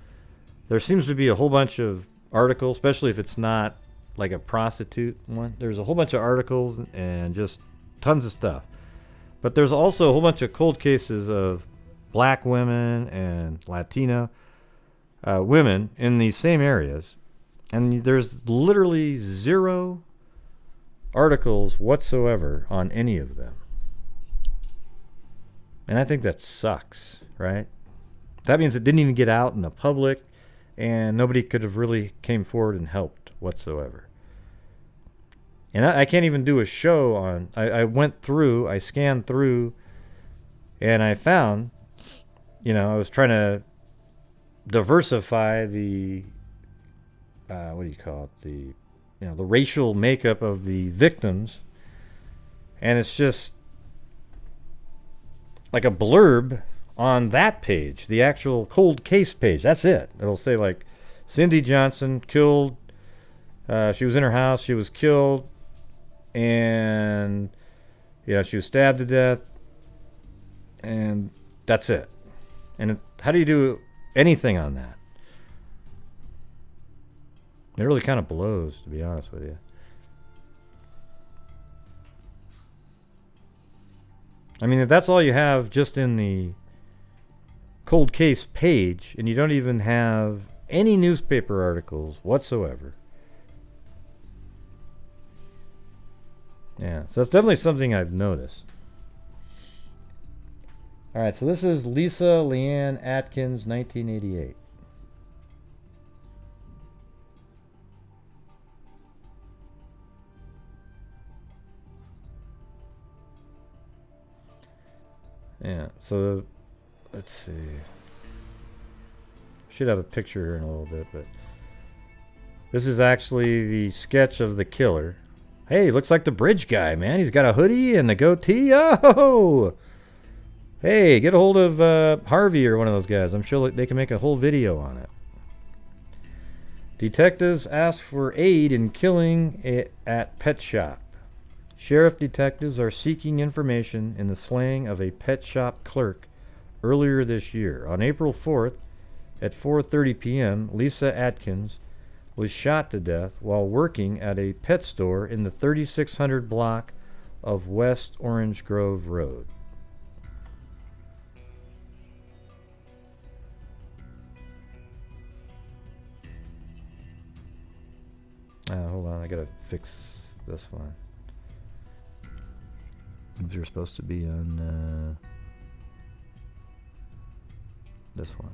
S1: there seems to be a whole bunch of articles, especially if it's not like a prostitute one. There's a whole bunch of articles and just tons of stuff. But there's also a whole bunch of cold cases of black women and Latino women in these same areas. And there's literally zero articles whatsoever on any of them. And I think that sucks, right? That means it didn't even get out in the public, and nobody could have really came forward and helped whatsoever. And I can't even do a show on... I went through, I scanned through, and I found, you know, I was trying to diversify the... what do you call it? The racial makeup of the victims. And it's just like a blurb on that page, the actual cold case page. That's it. It'll say like Cindy Johnson killed, she was in her house, she was killed, and she was stabbed to death, and that's it. And how do you do anything on that? It really kind of blows, to be honest with you. I mean, if that's all you have just in the cold case page, and you don't even have any newspaper articles whatsoever. Yeah, so that's definitely something I've noticed. All right, so this is LeAnn Atkins, 1988. Yeah, so let's see. Should have a picture here in a little bit, but this is actually the sketch of the killer. Hey, looks like the bridge guy, man. He's got a hoodie and a goatee. Oh! Hey, get a hold of Harvey or one of those guys. I'm sure they can make a whole video on it. Detectives ask for aid in killing at pet shop. Sheriff detectives are seeking information in the slaying of a pet shop clerk earlier this year. On April 4th at 4:30 p.m., Lisa Atkins was shot to death while working at a pet store in the 3600 block of West Orange Grove Road. Hold on, I gotta fix this one. These are supposed to be on this one.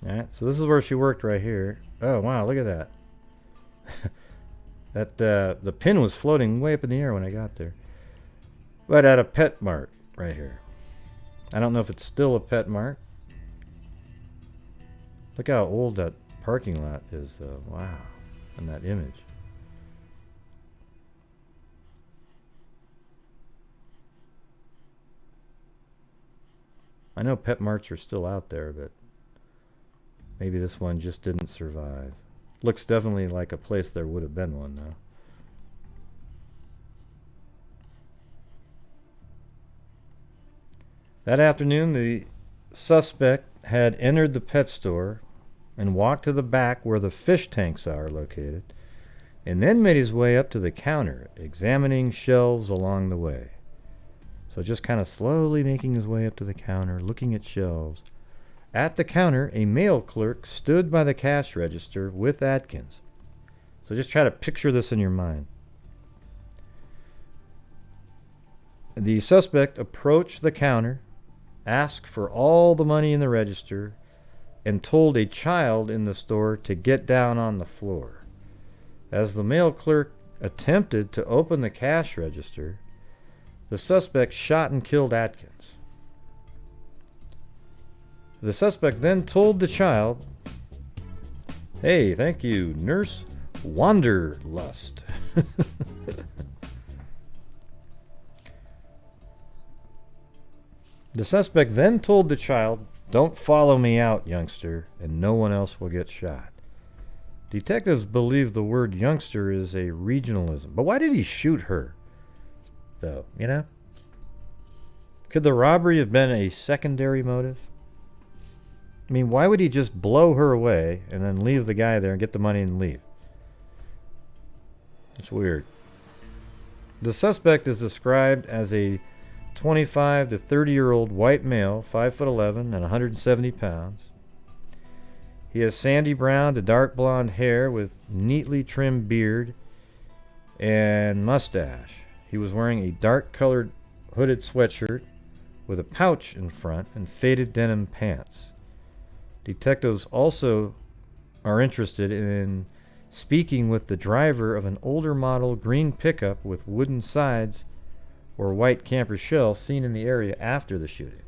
S1: Alright, so this is where she worked right here. Oh, wow, look at that. The pin was floating way up in the air when I got there. But at a Pet Mart right here. I don't know if it's still a Pet Mart. Look how old that parking lot is, though. Wow. And that image. I know Pet Marts are still out there, but maybe this one just didn't survive. Looks definitely like a place there would have been one, though. That afternoon, the suspect had entered the pet store and walked to the back where the fish tanks are located, and then made his way up to the counter, examining shelves along the way. So just kind of slowly making his way up to the counter, looking at shelves. At the counter, a mail clerk stood by the cash register with Atkins. So just try to picture this in your mind. The suspect approached the counter, asked for all the money in the register, and told a child in the store to get down on the floor. As the mail clerk attempted to open the cash register, the suspect shot and killed Atkins. The suspect then told the child, "Hey, thank you, Nurse Wanderlust." The suspect then told the child, "Don't follow me out, youngster, and no one else will get shot." Detectives believe the word youngster is a regionalism. But why did he shoot her, though, you know? Could the robbery have been a secondary motive? I mean, why would he just blow her away and then leave the guy there and get the money and leave? It's weird. The suspect is described as a 25 to 30-year-old white male, 5'11" and 170 pounds. He has sandy brown to dark blonde hair with neatly trimmed beard and mustache. He was wearing a dark-colored hooded sweatshirt with a pouch in front and faded denim pants. Detectives also are interested in speaking with the driver of an older model green pickup with wooden sides or white camper shell seen in the area after the shooting.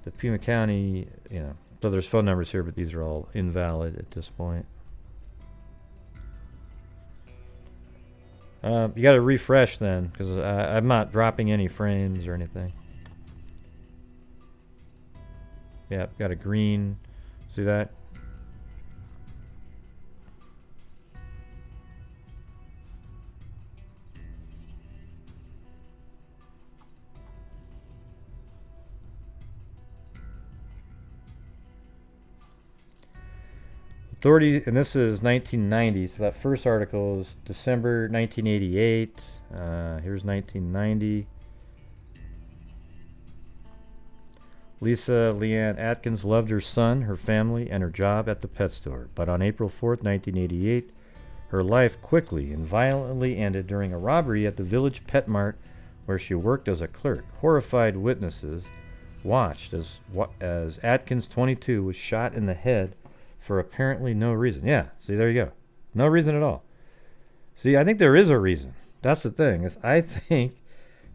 S1: The Pima County, so there's phone numbers here, but these are all invalid at this point. You got to refresh then, because I'm not dropping any frames or anything. Yeah, got a green. See that? Authority, and this is 1990, so that first article is December 1988. Here's 1990. Lisa LeAnn Atkins loved her son, her family, and her job at the pet store. But on April 4th, 1988, her life quickly and violently ended during a robbery at the village pet mart where she worked as a clerk. Horrified witnesses watched as Atkins, 22, was shot in the head for apparently no reason. Yeah, see, there you go. No reason at all. See, I think there is a reason. That's the thing, is I think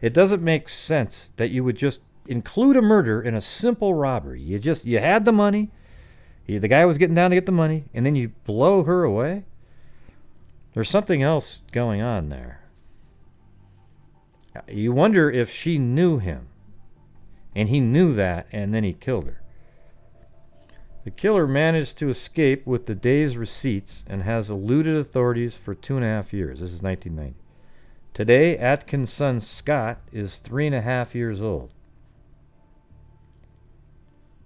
S1: it doesn't make sense that you would just include a murder in a simple robbery. You had the money, the guy was getting down to get the money, and then you blow her away? There's something else going on there. You wonder if she knew him, and he knew that, and then he killed her. The killer managed to escape with the day's receipts and has eluded authorities for 2.5 years. This is 1990. Today, Atkins' son Scott is 3.5 years old.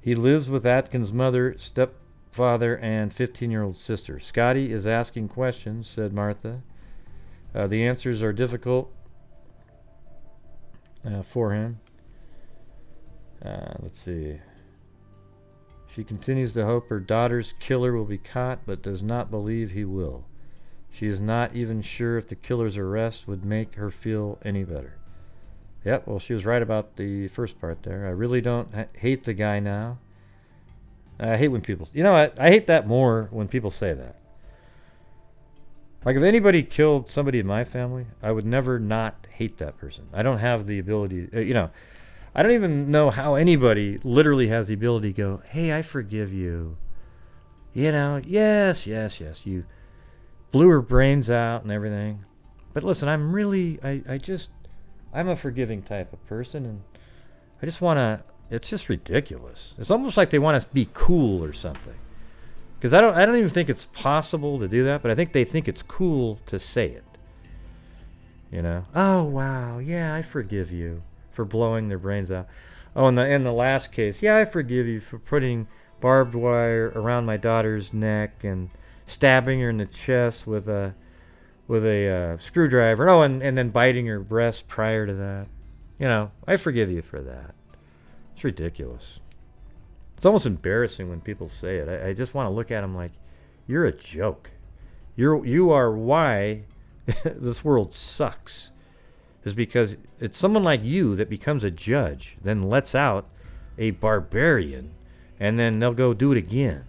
S1: He lives with Atkins' mother, stepfather, and 15-year-old sister. Scotty is asking questions, said Martha. The answers are difficult for him. Let's see. She continues to hope her daughter's killer will be caught, but does not believe he will. She is not even sure if the killer's arrest would make her feel any better. Yep, well, she was right about the first part there. I really don't hate the guy now. I hate when people... You know what? I hate that more when people say that. Like, if anybody killed somebody in my family, I would never not hate that person. I don't have the ability... you know, I don't even know how anybody literally has the ability to go, hey, I forgive you. You know, yes, you blew her brains out and everything. But listen, I'm really... I'm a forgiving type of person, and I just want to... It's just ridiculous. It's almost like they want us to be cool or something. Because I don't even think it's possible to do that, but I think they think it's cool to say it. You know? Oh, wow, yeah, I forgive you for blowing their brains out. Oh, and in the last case, yeah, I forgive you for putting barbed wire around my daughter's neck and stabbing her in the chest with a screwdriver. Oh, and then biting her breast prior to that. You know, I forgive you for that. It's ridiculous. It's almost embarrassing when people say it. I just want to look at them like, you're a joke. You are why this world sucks. Is because it's someone like you that becomes a judge, then lets out a barbarian, and then they'll go do it again.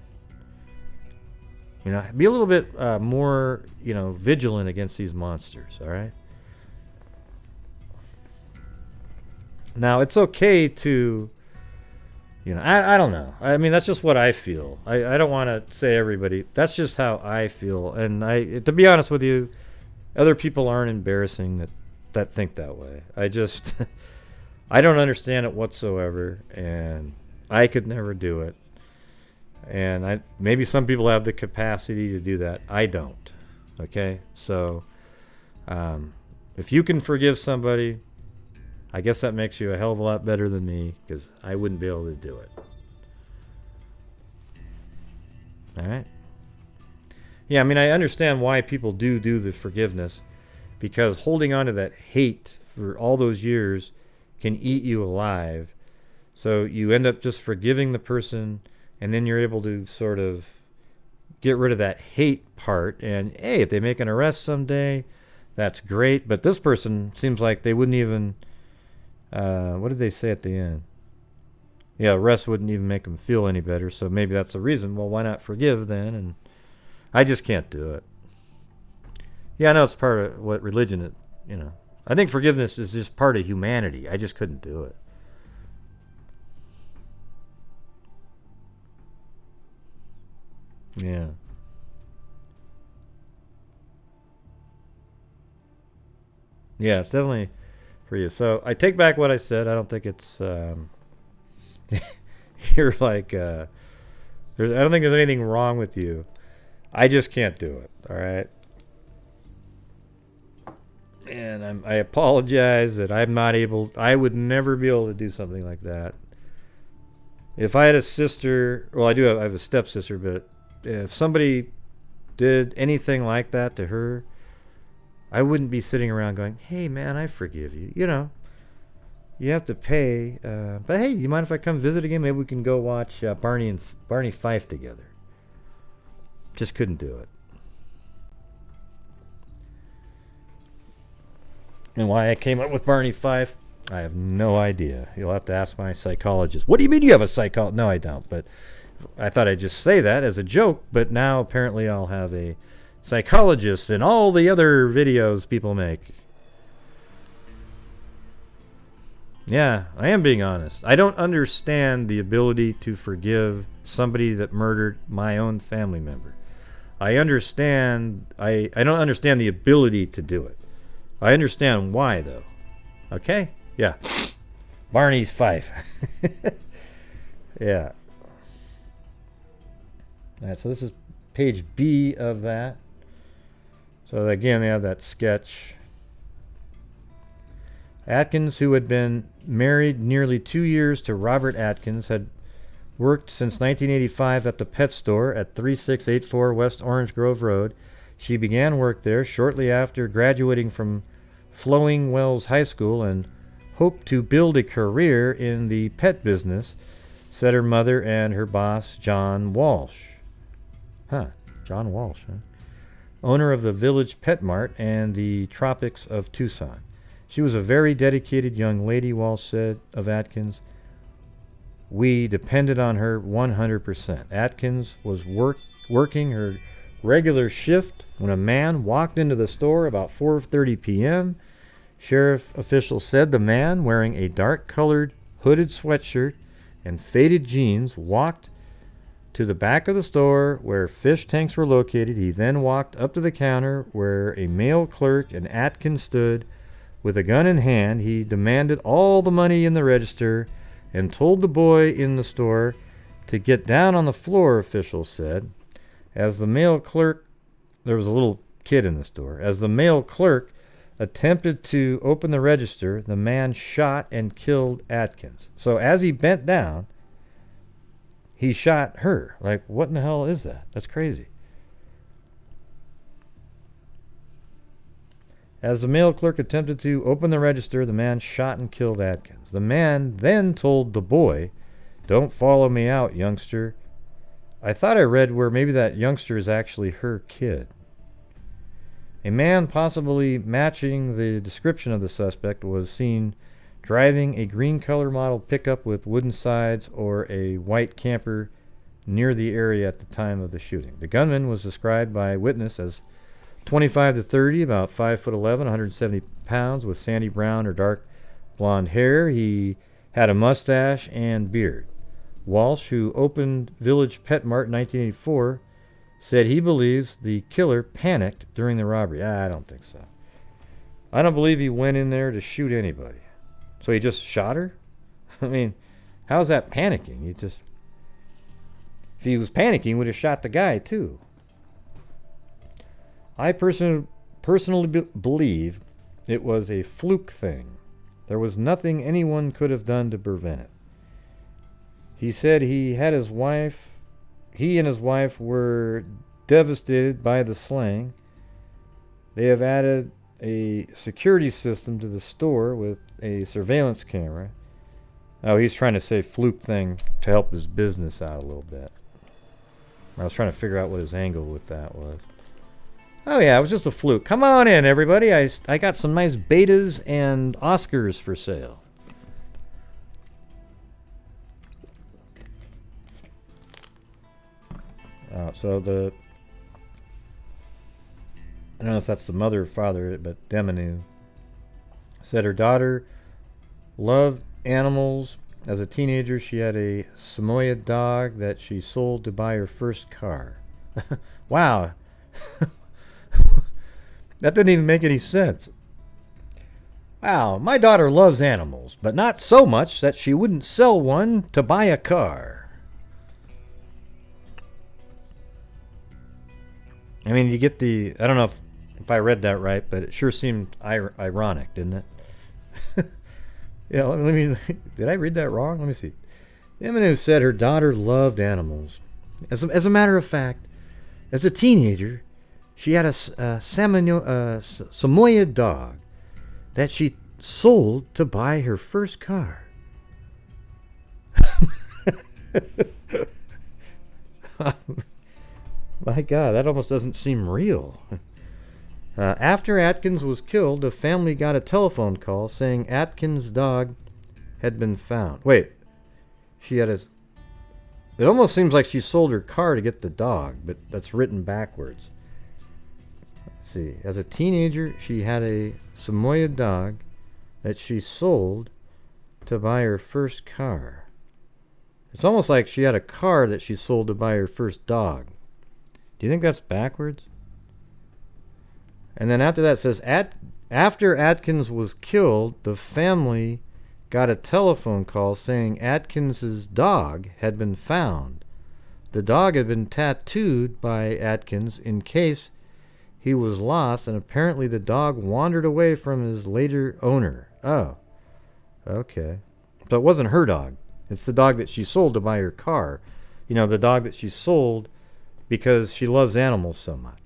S1: You know, be a little bit more, you know, vigilant against these monsters, all right? Now, it's okay to... You know, I don't know. I mean, that's just what I feel. I don't want to say everybody. That's just how I feel. And to be honest with you, other people aren't embarrassing that think that way. I just, I don't understand it whatsoever, and I could never do it. And maybe some people have the capacity to do that. I don't. Okay? So, if you can forgive somebody, I guess that makes you a hell of a lot better than me, because I wouldn't be able to do it. Alright? Yeah, I mean, I understand why people do the forgiveness, because holding on to that hate for all those years can eat you alive. So you end up just forgiving the person, and then you're able to sort of get rid of that hate part. And, hey, if they make an arrest someday, that's great. But this person seems like they wouldn't even... what did they say at the end? Yeah, arrest wouldn't even make them feel any better, so maybe that's the reason. Well, why not forgive then? And I just can't do it. Yeah, I know it's part of what religion is, you know. I think forgiveness is just part of humanity. I just couldn't do it. Yeah. Yeah, it's definitely... for you. So I take back what I said. I don't think it's you're like I don't think there's anything wrong with you. I just can't do it. All right. And I apologize that I'm not able. I would never be able to do something like that. If I had a sister, well, I have a stepsister, but if somebody did anything like that to her, I wouldn't be sitting around going, hey, man, I forgive you. You know, you have to pay. But, hey, you mind if I come visit again? Maybe we can go watch Barney Fife together. Just couldn't do it. And why I came up with Barney Fife, I have no idea. You'll have to ask my psychologist. What do you mean you have a psychologist? No, I don't. But I thought I'd just say that as a joke. But now apparently I'll have a psychologist in all the other videos people make. Yeah, I am being honest. I don't understand the ability to forgive somebody that murdered my own family member. I understand. I don't understand the ability to do it. I understand why, though. Okay? Yeah. Barney's Fife. Yeah. All right, so this is page B of that. So again, they have that sketch. Atkins, who had been married nearly 2 years to Robert Atkins, had worked since 1985 at the pet store at 3684 West Orange Grove Road. She began work there shortly after graduating from Flowing Wells High School and hoped to build a career in the pet business, said her mother and her boss, John Walsh. John Walsh, owner of the Village Pet Mart and the Tropics of Tucson. She was a very dedicated young lady, Walsh said of Atkins. We depended on her 100%. Atkins was working her regular shift when a man walked into the store about 4:30 p.m. Sheriff officials said the man, wearing a dark-colored hooded sweatshirt and faded jeans, walked to the back of the store where fish tanks were located. He then walked up to the counter where a male clerk and Atkins stood with a gun in hand. He demanded all the money in the register and told the boy in the store to get down on the floor, officials said. As the male clerk, there was a little kid in the store. As the male clerk attempted to open the register, the man shot and killed Atkins. So as he bent down, he shot her. Like, what in the hell is that? That's crazy. As the male clerk attempted to open the register, the man shot and killed Atkins. The man then told the boy, "Don't follow me out, youngster." I thought I read where maybe that youngster is actually her kid. A man possibly matching the description of the suspect was seen driving a green color model pickup with wooden sides or a white camper near the area at the time of the shooting. The gunman was described by a witness as 25 to 30, about 5'11", 170 pounds, with sandy brown or dark blonde hair. He had a mustache and beard. Walsh, who opened Village Pet Mart in 1984, said he believes the killer panicked during the robbery. I don't think so. I don't believe he went in there to shoot anybody. So he just shot her? I mean, how's that panicking? If he was panicking, he would have shot the guy too. I personally believe it was a fluke thing. There was nothing anyone could have done to prevent it. He said he and his wife were devastated by the slaying. They have added a security system to the store with a surveillance camera. Oh, he's trying to say fluke thing to help his business out a little bit. I was trying to figure out what his angle with that was. Oh yeah, it was just a fluke. Come on in, everybody. I got some nice betas and Oscars for sale. So I don't know if that's the mother or father, but Donahue said her daughter loved animals. As a teenager, she had a Samoyed dog that she sold to buy her first car. Wow. That didn't even make any sense. Wow, my daughter loves animals, but not so much that she wouldn't sell one to buy a car. I mean, you get the... I don't know if I read that right, but it sure seemed ironic, didn't it? Yeah, let me... Did I read that wrong? Let me see. Donahue said her daughter loved animals. As a matter of fact, as a teenager, she had a Samoyed dog that she sold to buy her first car. My God, that almost doesn't seem real. After Atkins was killed, the family got a telephone call saying Atkins' dog had been found. Wait, she had a... It almost seems like she sold her car to get the dog, but that's written backwards. Let's see. As a teenager, she had a Samoyed dog that she sold to buy her first car. It's almost like she had a car that she sold to buy her first dog. Do you think that's backwards? And then after that it says, after Atkins was killed, the family got a telephone call saying Atkins' dog had been found. The dog had been tattooed by Atkins in case he was lost, and apparently the dog wandered away from his later owner. Oh, okay. So it wasn't her dog. It's the dog that she sold to buy her car. You know, the dog that she sold because she loves animals so much.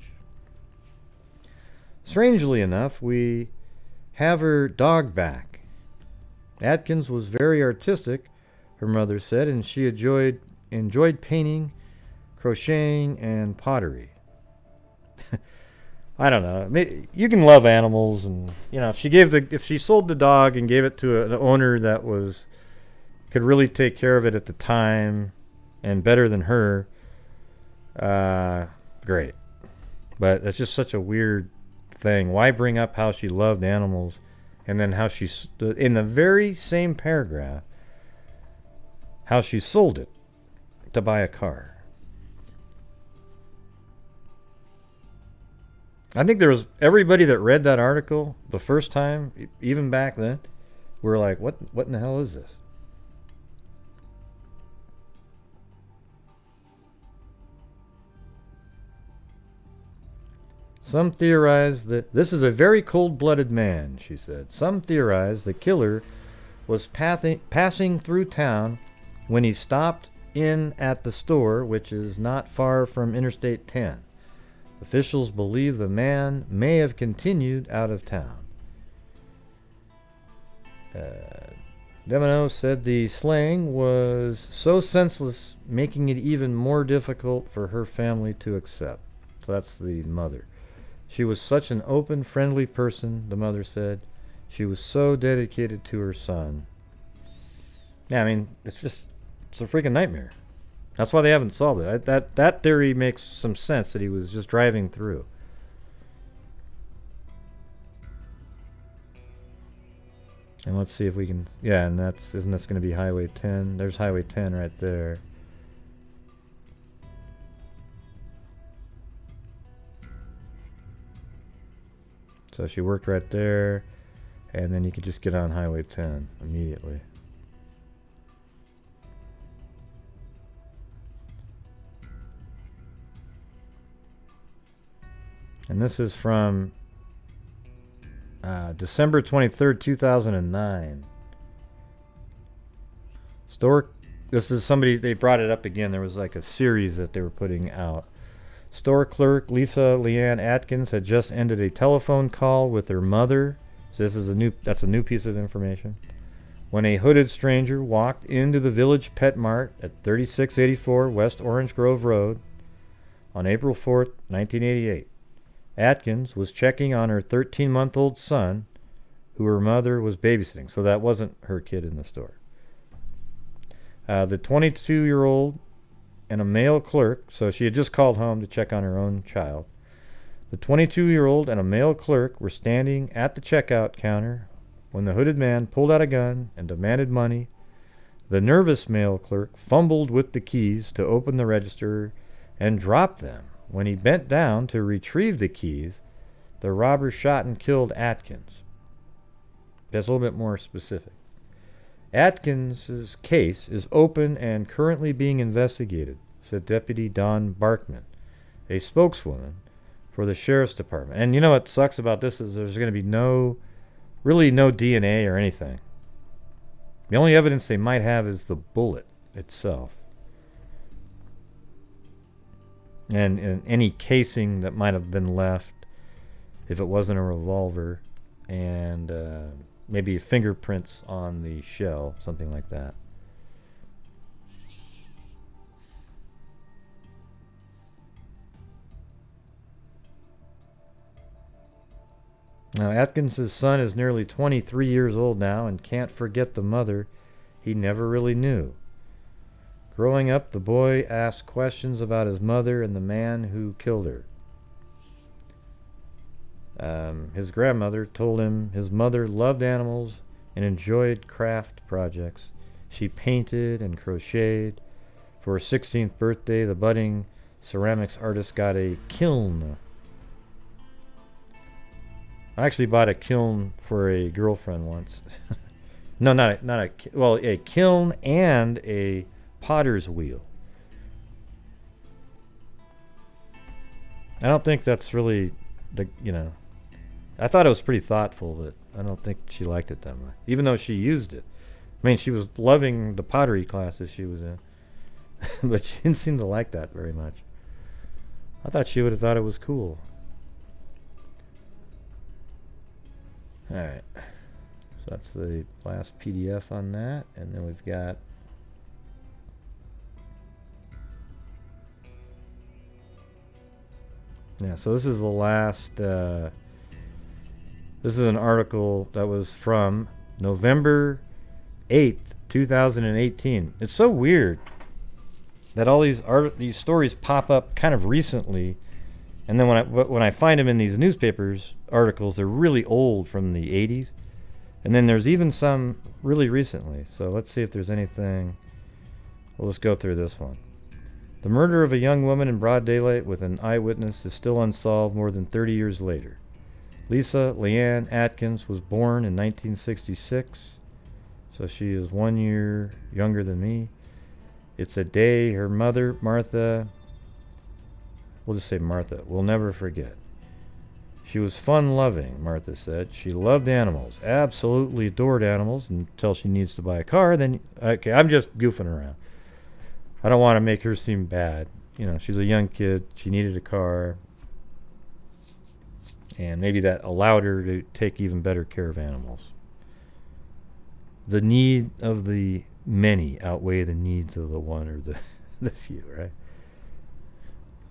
S1: Strangely enough, we have her dog back. Atkins was very artistic, her mother said, and she enjoyed painting, crocheting, and pottery. I don't know. You can love animals, and if she sold the dog and gave it to an owner that was could really take care of it at the time and better than her, great. But it's just such a weird thing. Why bring up how she loved animals and then how she, in the very same paragraph, how she sold it to buy a car? I think there was everybody that read that article the first time, even back then, were like, what in the hell is this? Some theorize that this is a very cold-blooded man, she said. Some theorize the killer was passing through town when he stopped in at the store, which is not far from Interstate 10. Officials believe the man may have continued out of town. Demino said the slaying was so senseless, making it even more difficult for her family to accept. So that's the mother. She was such an open, friendly person, the mother said. She was so dedicated to her son. Yeah, I mean, it's a freaking nightmare. That's why they haven't solved it. That theory makes some sense, that he was just driving through. And let's see if we can... Yeah, and isn't this going to be Highway 10? There's Highway 10 right there. So she worked right there, and then you could just get on Highway 10 immediately. And this is from December 23rd, 2009. This is somebody, they brought it up again. There was like a series that they were putting out. Store clerk LeAnn Atkins had just ended a telephone call with her mother. So that's a new piece of information. When a hooded stranger walked into the Village Pet Mart at 3684 West Orange Grove Road on April 4th, 1988. Atkins was checking on her 13-month-old son, who her mother was babysitting. So that wasn't her kid in the store. The 22-year-old and a male clerk, so she had just called home to check on her own child. The 22-year-old and a male clerk were standing at the checkout counter when the hooded man pulled out a gun and demanded money. The nervous male clerk fumbled with the keys to open the register and dropped them. When he bent down to retrieve the keys, the robber shot and killed Atkins. That's a little bit more specific. Atkins' case is open and currently being investigated, said Deputy Dawn Barkman, a spokeswoman for the Sheriff's Department. And you know what sucks about this is there's going to be no DNA or anything. The only evidence they might have is the bullet itself. And any casing that might have been left, if it wasn't a revolver, and maybe fingerprints on the shell, something like that. Now, Atkins' son is nearly 23 years old now and can't forget the mother he never really knew. Growing up, the boy asked questions about his mother and the man who killed her. His grandmother told him his mother loved animals and enjoyed craft projects. She painted and crocheted. For her 16th birthday, the budding ceramics artist got a kiln. I actually bought a kiln for a girlfriend once. No, a kiln and a potter's wheel. I don't think that's really I thought it was pretty thoughtful, but I don't think she liked it that much, even though she used it. I mean, she was loving the pottery classes she was in, but she didn't seem to like that very much. I thought she would have thought it was cool. Alright, so that's the last PDF on that, and then we've got so this is the last this is an article that was from November 8th, 2018. It's so weird that all these stories pop up kind of recently, and then when I find them in these newspapers articles, they're really old from the 80s, and then there's even some really recently. So let's see if there's anything. We'll just go through this one. The murder of a young woman in broad daylight with an eyewitness is still unsolved more than 30 years later. Lisa LeAnn Atkins was born in 1966, so she is 1 year younger than me. It's a day her mother, Martha, we'll just say Martha, will never forget. She was fun-loving, Martha said. She loved animals, absolutely adored animals, until she needs to buy a car. Then, okay, I'm just goofing around. I don't want to make her seem bad. You know, she's a young kid. She needed a car. And maybe that allowed her to take even better care of animals. The need of the many outweigh the needs of the one or the few, right?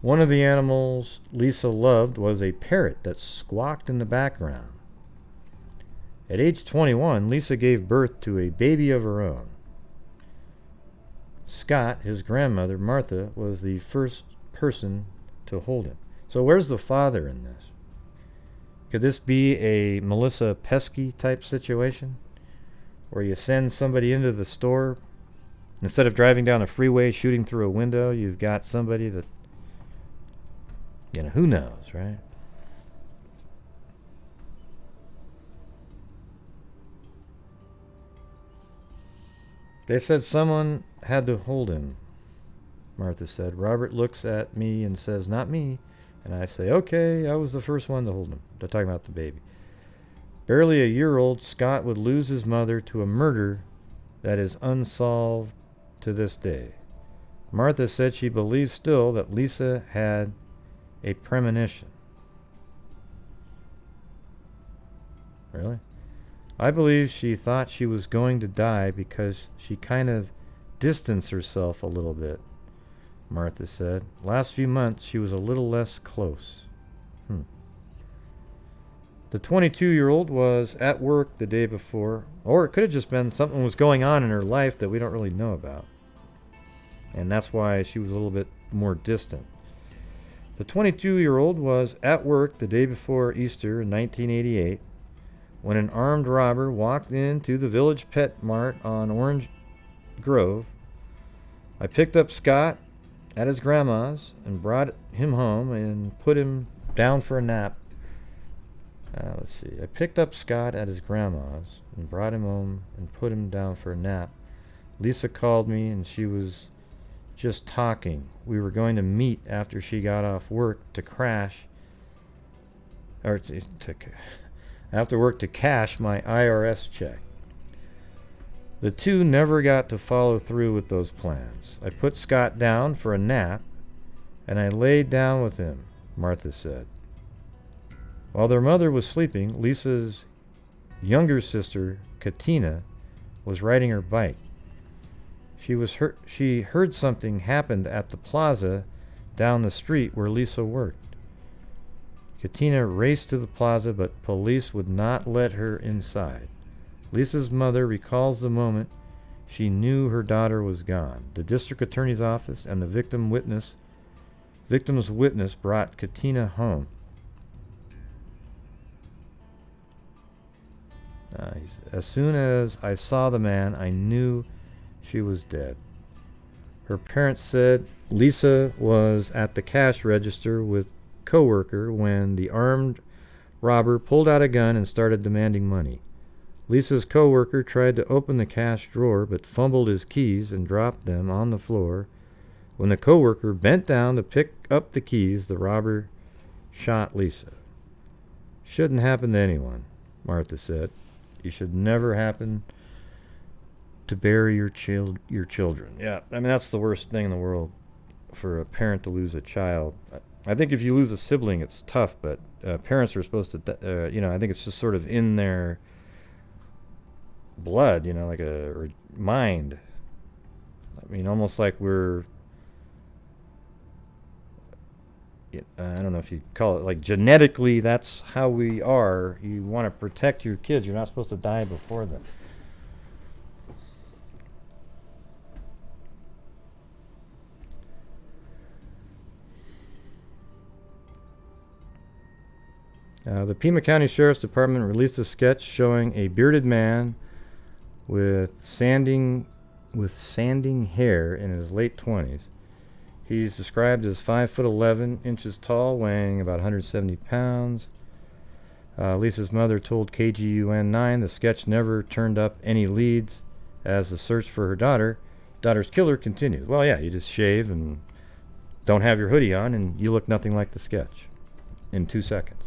S1: One of the animals Lisa loved was a parrot that squawked in the background. At age 21, Lisa gave birth to a baby of her own. Scott, his grandmother, Martha, was the first person to hold him. So where's the father in this? Could this be a Melissa Pesky type situation? Where you send somebody into the store, instead of driving down a freeway shooting through a window, you've got somebody that, you know, who knows, right? They said someone had to hold him, Martha said. Robert looks at me and says, not me. And I say, okay, I was the first one to hold him. They're talking about the baby. Barely a year old, Scott would lose his mother to a murder that is unsolved to this day. Martha said she believes still that Lisa had a premonition. Really? I believe she thought she was going to die because she kind of distanced herself a little bit, Martha said. Last few months, she was a little less close. The 22-year-old was at work the day before, or it could have just been something was going on in her life that we don't really know about. And that's why she was a little bit more distant. The 22-year-old was at work the day before Easter in 1988 when an armed robber walked into the Village Pet Mart on Orange Grove. I picked up Scott at his grandma's and brought him home and put him down for a nap. Let's see. I picked up Scott at his grandma's and brought him home and put him down for a nap. Lisa called me and she was just talking. We were going to meet after she got off work to crash, or after work to cash my IRS check. The two never got to follow through with those plans. I put Scott down for a nap and I laid down with him, Martha said. While their mother was sleeping, Lisa's younger sister, Katina, was riding her bike. She heard something happened at the plaza down the street where Lisa worked. Katina raced to the plaza, but police would not let her inside. Lisa's mother recalls the moment she knew her daughter was gone. The district attorney's office and the victim's witness brought Katina home. As soon as I saw the man, I knew she was dead. Her parents said Lisa was at the cash register with co-worker when the armed robber pulled out a gun and started demanding money. Lisa's co-worker tried to open the cash drawer but fumbled his keys and dropped them on the floor. When the co-worker bent down to pick up the keys, the robber shot Lisa. Shouldn't happen to anyone, Martha said. You should never happen to bury your children. Yeah, I mean, that's the worst thing in the world for a parent to lose a child. I think if you lose a sibling, it's tough, but parents are supposed to, I think it's just sort of in their blood, like or mind. I mean, almost like we're, I don't know if you call it, like genetically, that's how we are. You want to protect your kids. You're not supposed to die before them. The Pima County Sheriff's Department released a sketch showing a bearded man with sanding hair in his late 20s. He's described as 5'11" tall, weighing about 170 pounds. Lisa's mother told KGUN9 the sketch never turned up any leads as the search for her daughter's killer continues. Well, yeah, you just shave and don't have your hoodie on and you look nothing like the sketch in 2 seconds.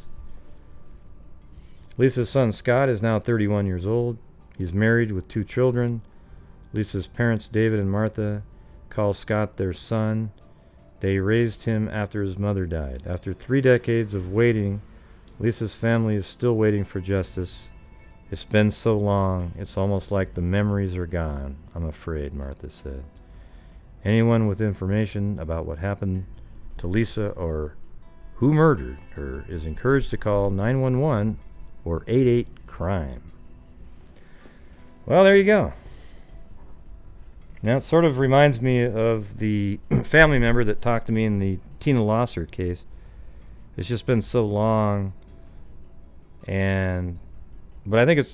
S1: Lisa's son Scott is now 31 years old. He's married with 2 children. Lisa's parents, David and Martha, call Scott their son. They raised him after his mother died. After 3 decades of waiting, Lisa's family is still waiting for justice. It's been so long, it's almost like the memories are gone, I'm afraid, Martha said. Anyone with information about what happened to Lisa or who murdered her is encouraged to call 911 or 88-CRIME. Well, there you go. Now, it sort of reminds me of the family member that talked to me in the Tina Losser case. It's just been so long, but I think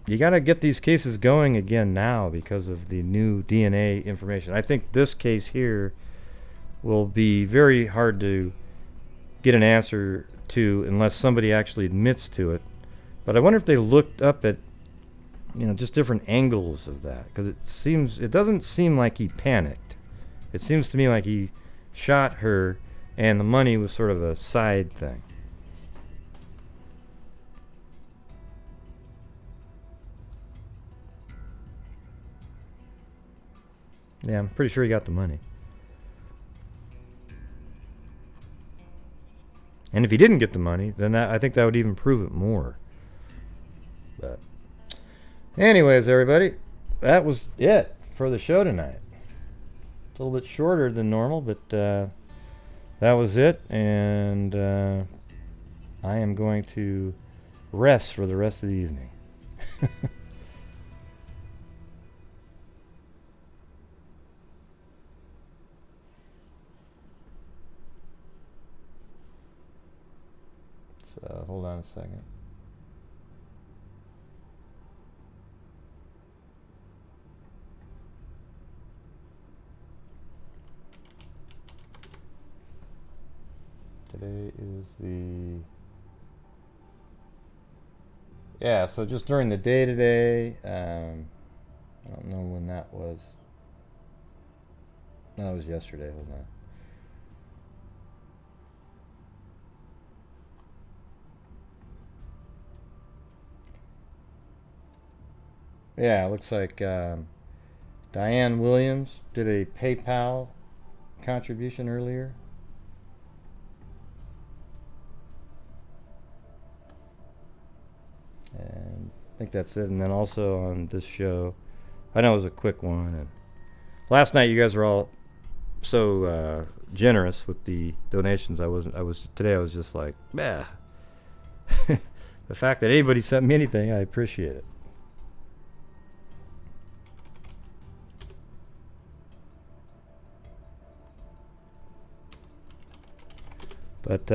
S1: you got to get these cases going again now because of the new DNA information. I think this case here will be very hard to get an answer to unless somebody actually admits to it. But I wonder if they looked up at just different angles of that, because it doesn't seem like he panicked. It seems to me like he shot her and the money was sort of a side thing. Yeah, I'm pretty sure he got the money. And if he didn't get the money, then I think that would even prove it more. But anyways, everybody, that was it for the show tonight. It's a little bit shorter than normal, but that was it. And I am going to rest for the rest of the evening. So hold on a second. Today is so just during the day today, I don't know when that was. No, it was yesterday, hold on. Yeah, it looks like Diane Williams did a PayPal contribution earlier. And I think that's it. And then also on this show, I know it was a quick one. And last night you guys were all so generous with the donations. Today I was just like, bah. The fact that anybody sent me anything, I appreciate it. But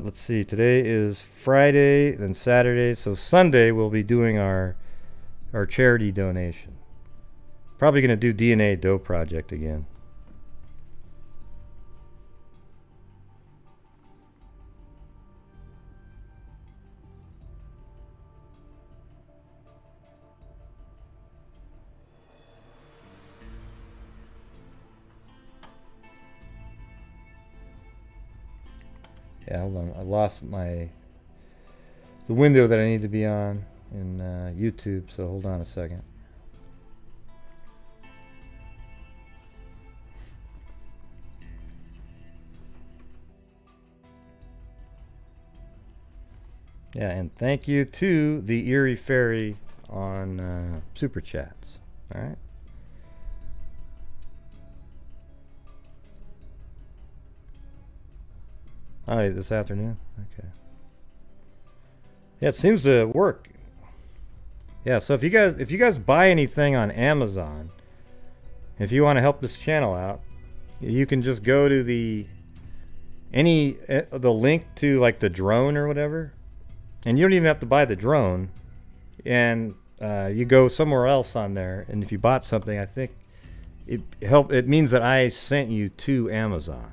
S1: let's see, today is Friday, then Saturday, so Sunday we'll be doing our charity donation. Probably going to do DNA Dough Project again. Yeah, hold on. I lost the window that I need to be on in YouTube, so hold on a second. Yeah, and thank you to the Erie Fairy on Super Chats. All right. Oh, this afternoon? Okay. Yeah, it seems to work. Yeah, so if you guys buy anything on Amazon, if you want to help this channel out, you can just go to the link to like the drone or whatever, And you don't even have to buy the drone. And you go somewhere else on there, and if you bought something, I think it means that I sent you to Amazon.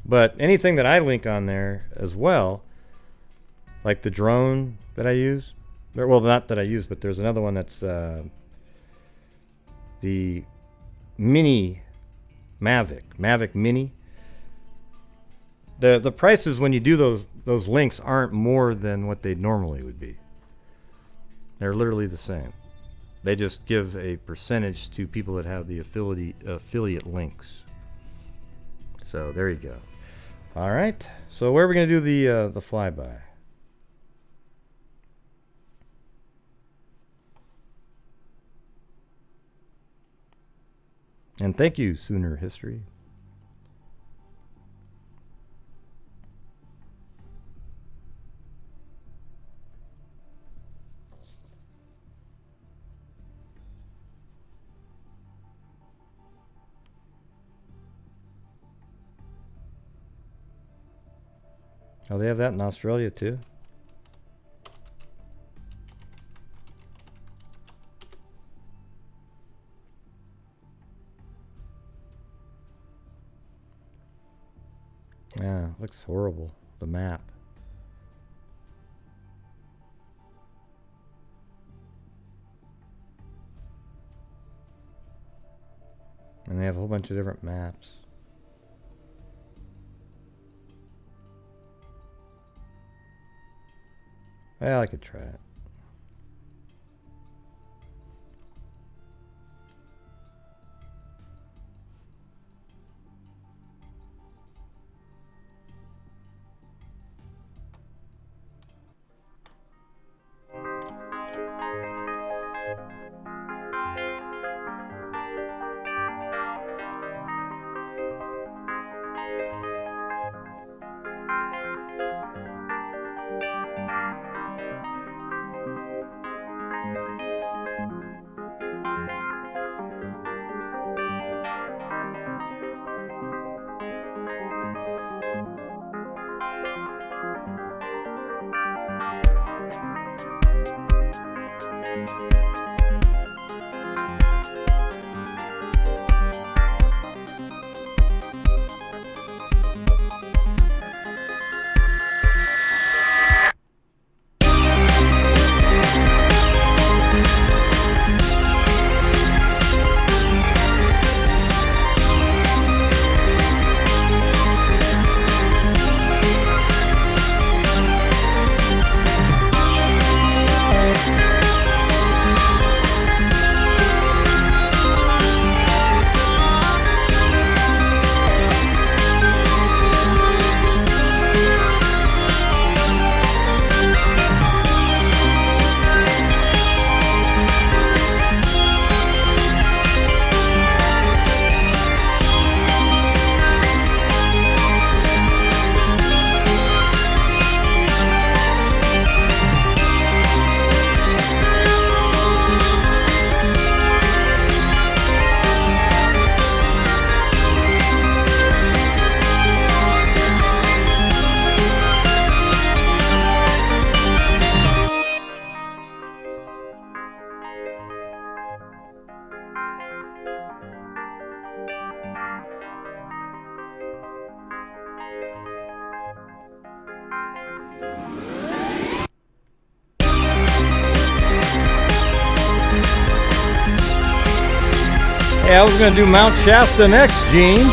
S1: But anything that I link on there as well, like the drone that I use, well, not that I use, but there's another one that's the Mini Mavic Mini. The prices when you do those links aren't more than what they normally would be. They're literally the same. They just give a percentage to people that have the affiliate links. So there you go. All right. So where are we going to do the flyby? And thank you, Sooner History. Oh, they have that in Australia too? Yeah, looks horrible, the map. And they have a whole bunch of different maps. Well, I could try it. Hey, I was going to do Mount Shasta next, Gene.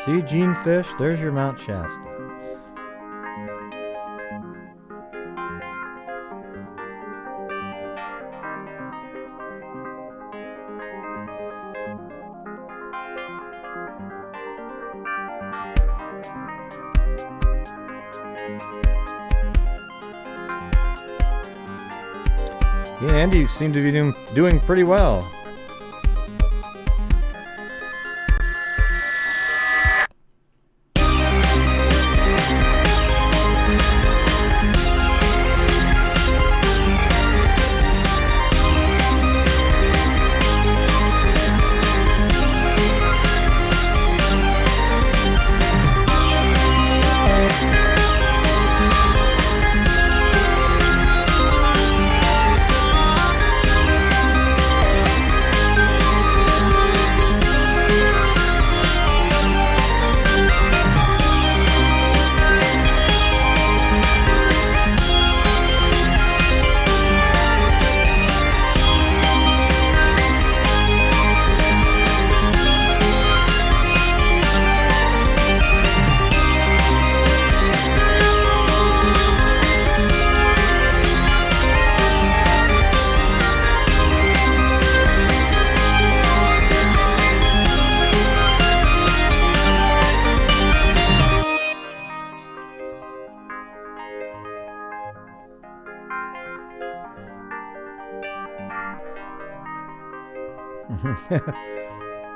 S1: See, Gene Fish, there's your Mount Shasta. Yeah, Andy seemed to be doing pretty well.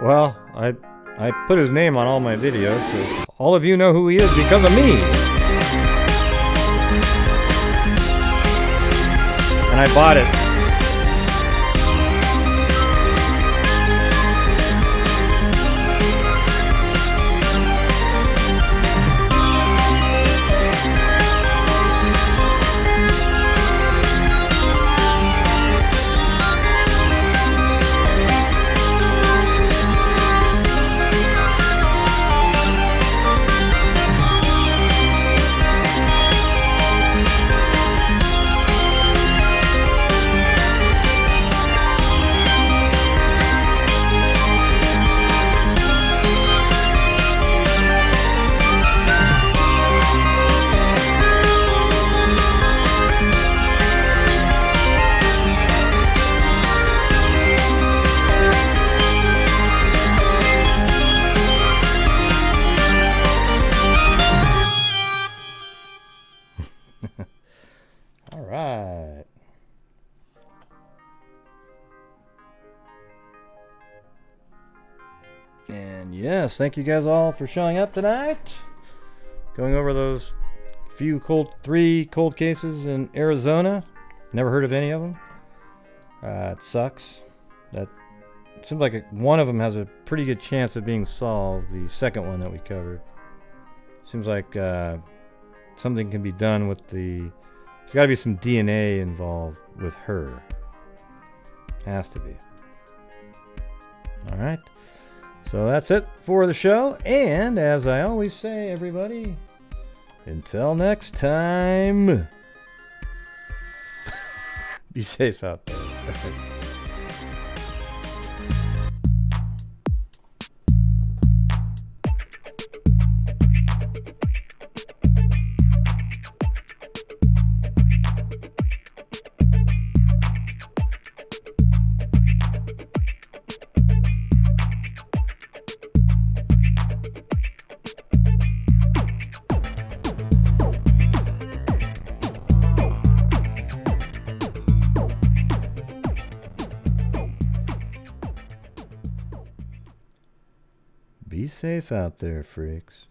S1: Well, I put his name on all my videos, so all of you know who he is because of me. And I bought it. Yes, thank you guys all for showing up tonight. Going over those three cold cases in Arizona. Never heard of any of them. It sucks. That seems like one of them has a pretty good chance of being solved. The second one that we covered. Seems like something can be done with there's got to be some DNA involved with her. Has to be. All right. So that's it for the show, and as I always say, everybody, until next time, be safe out there. Be safe out there, freaks.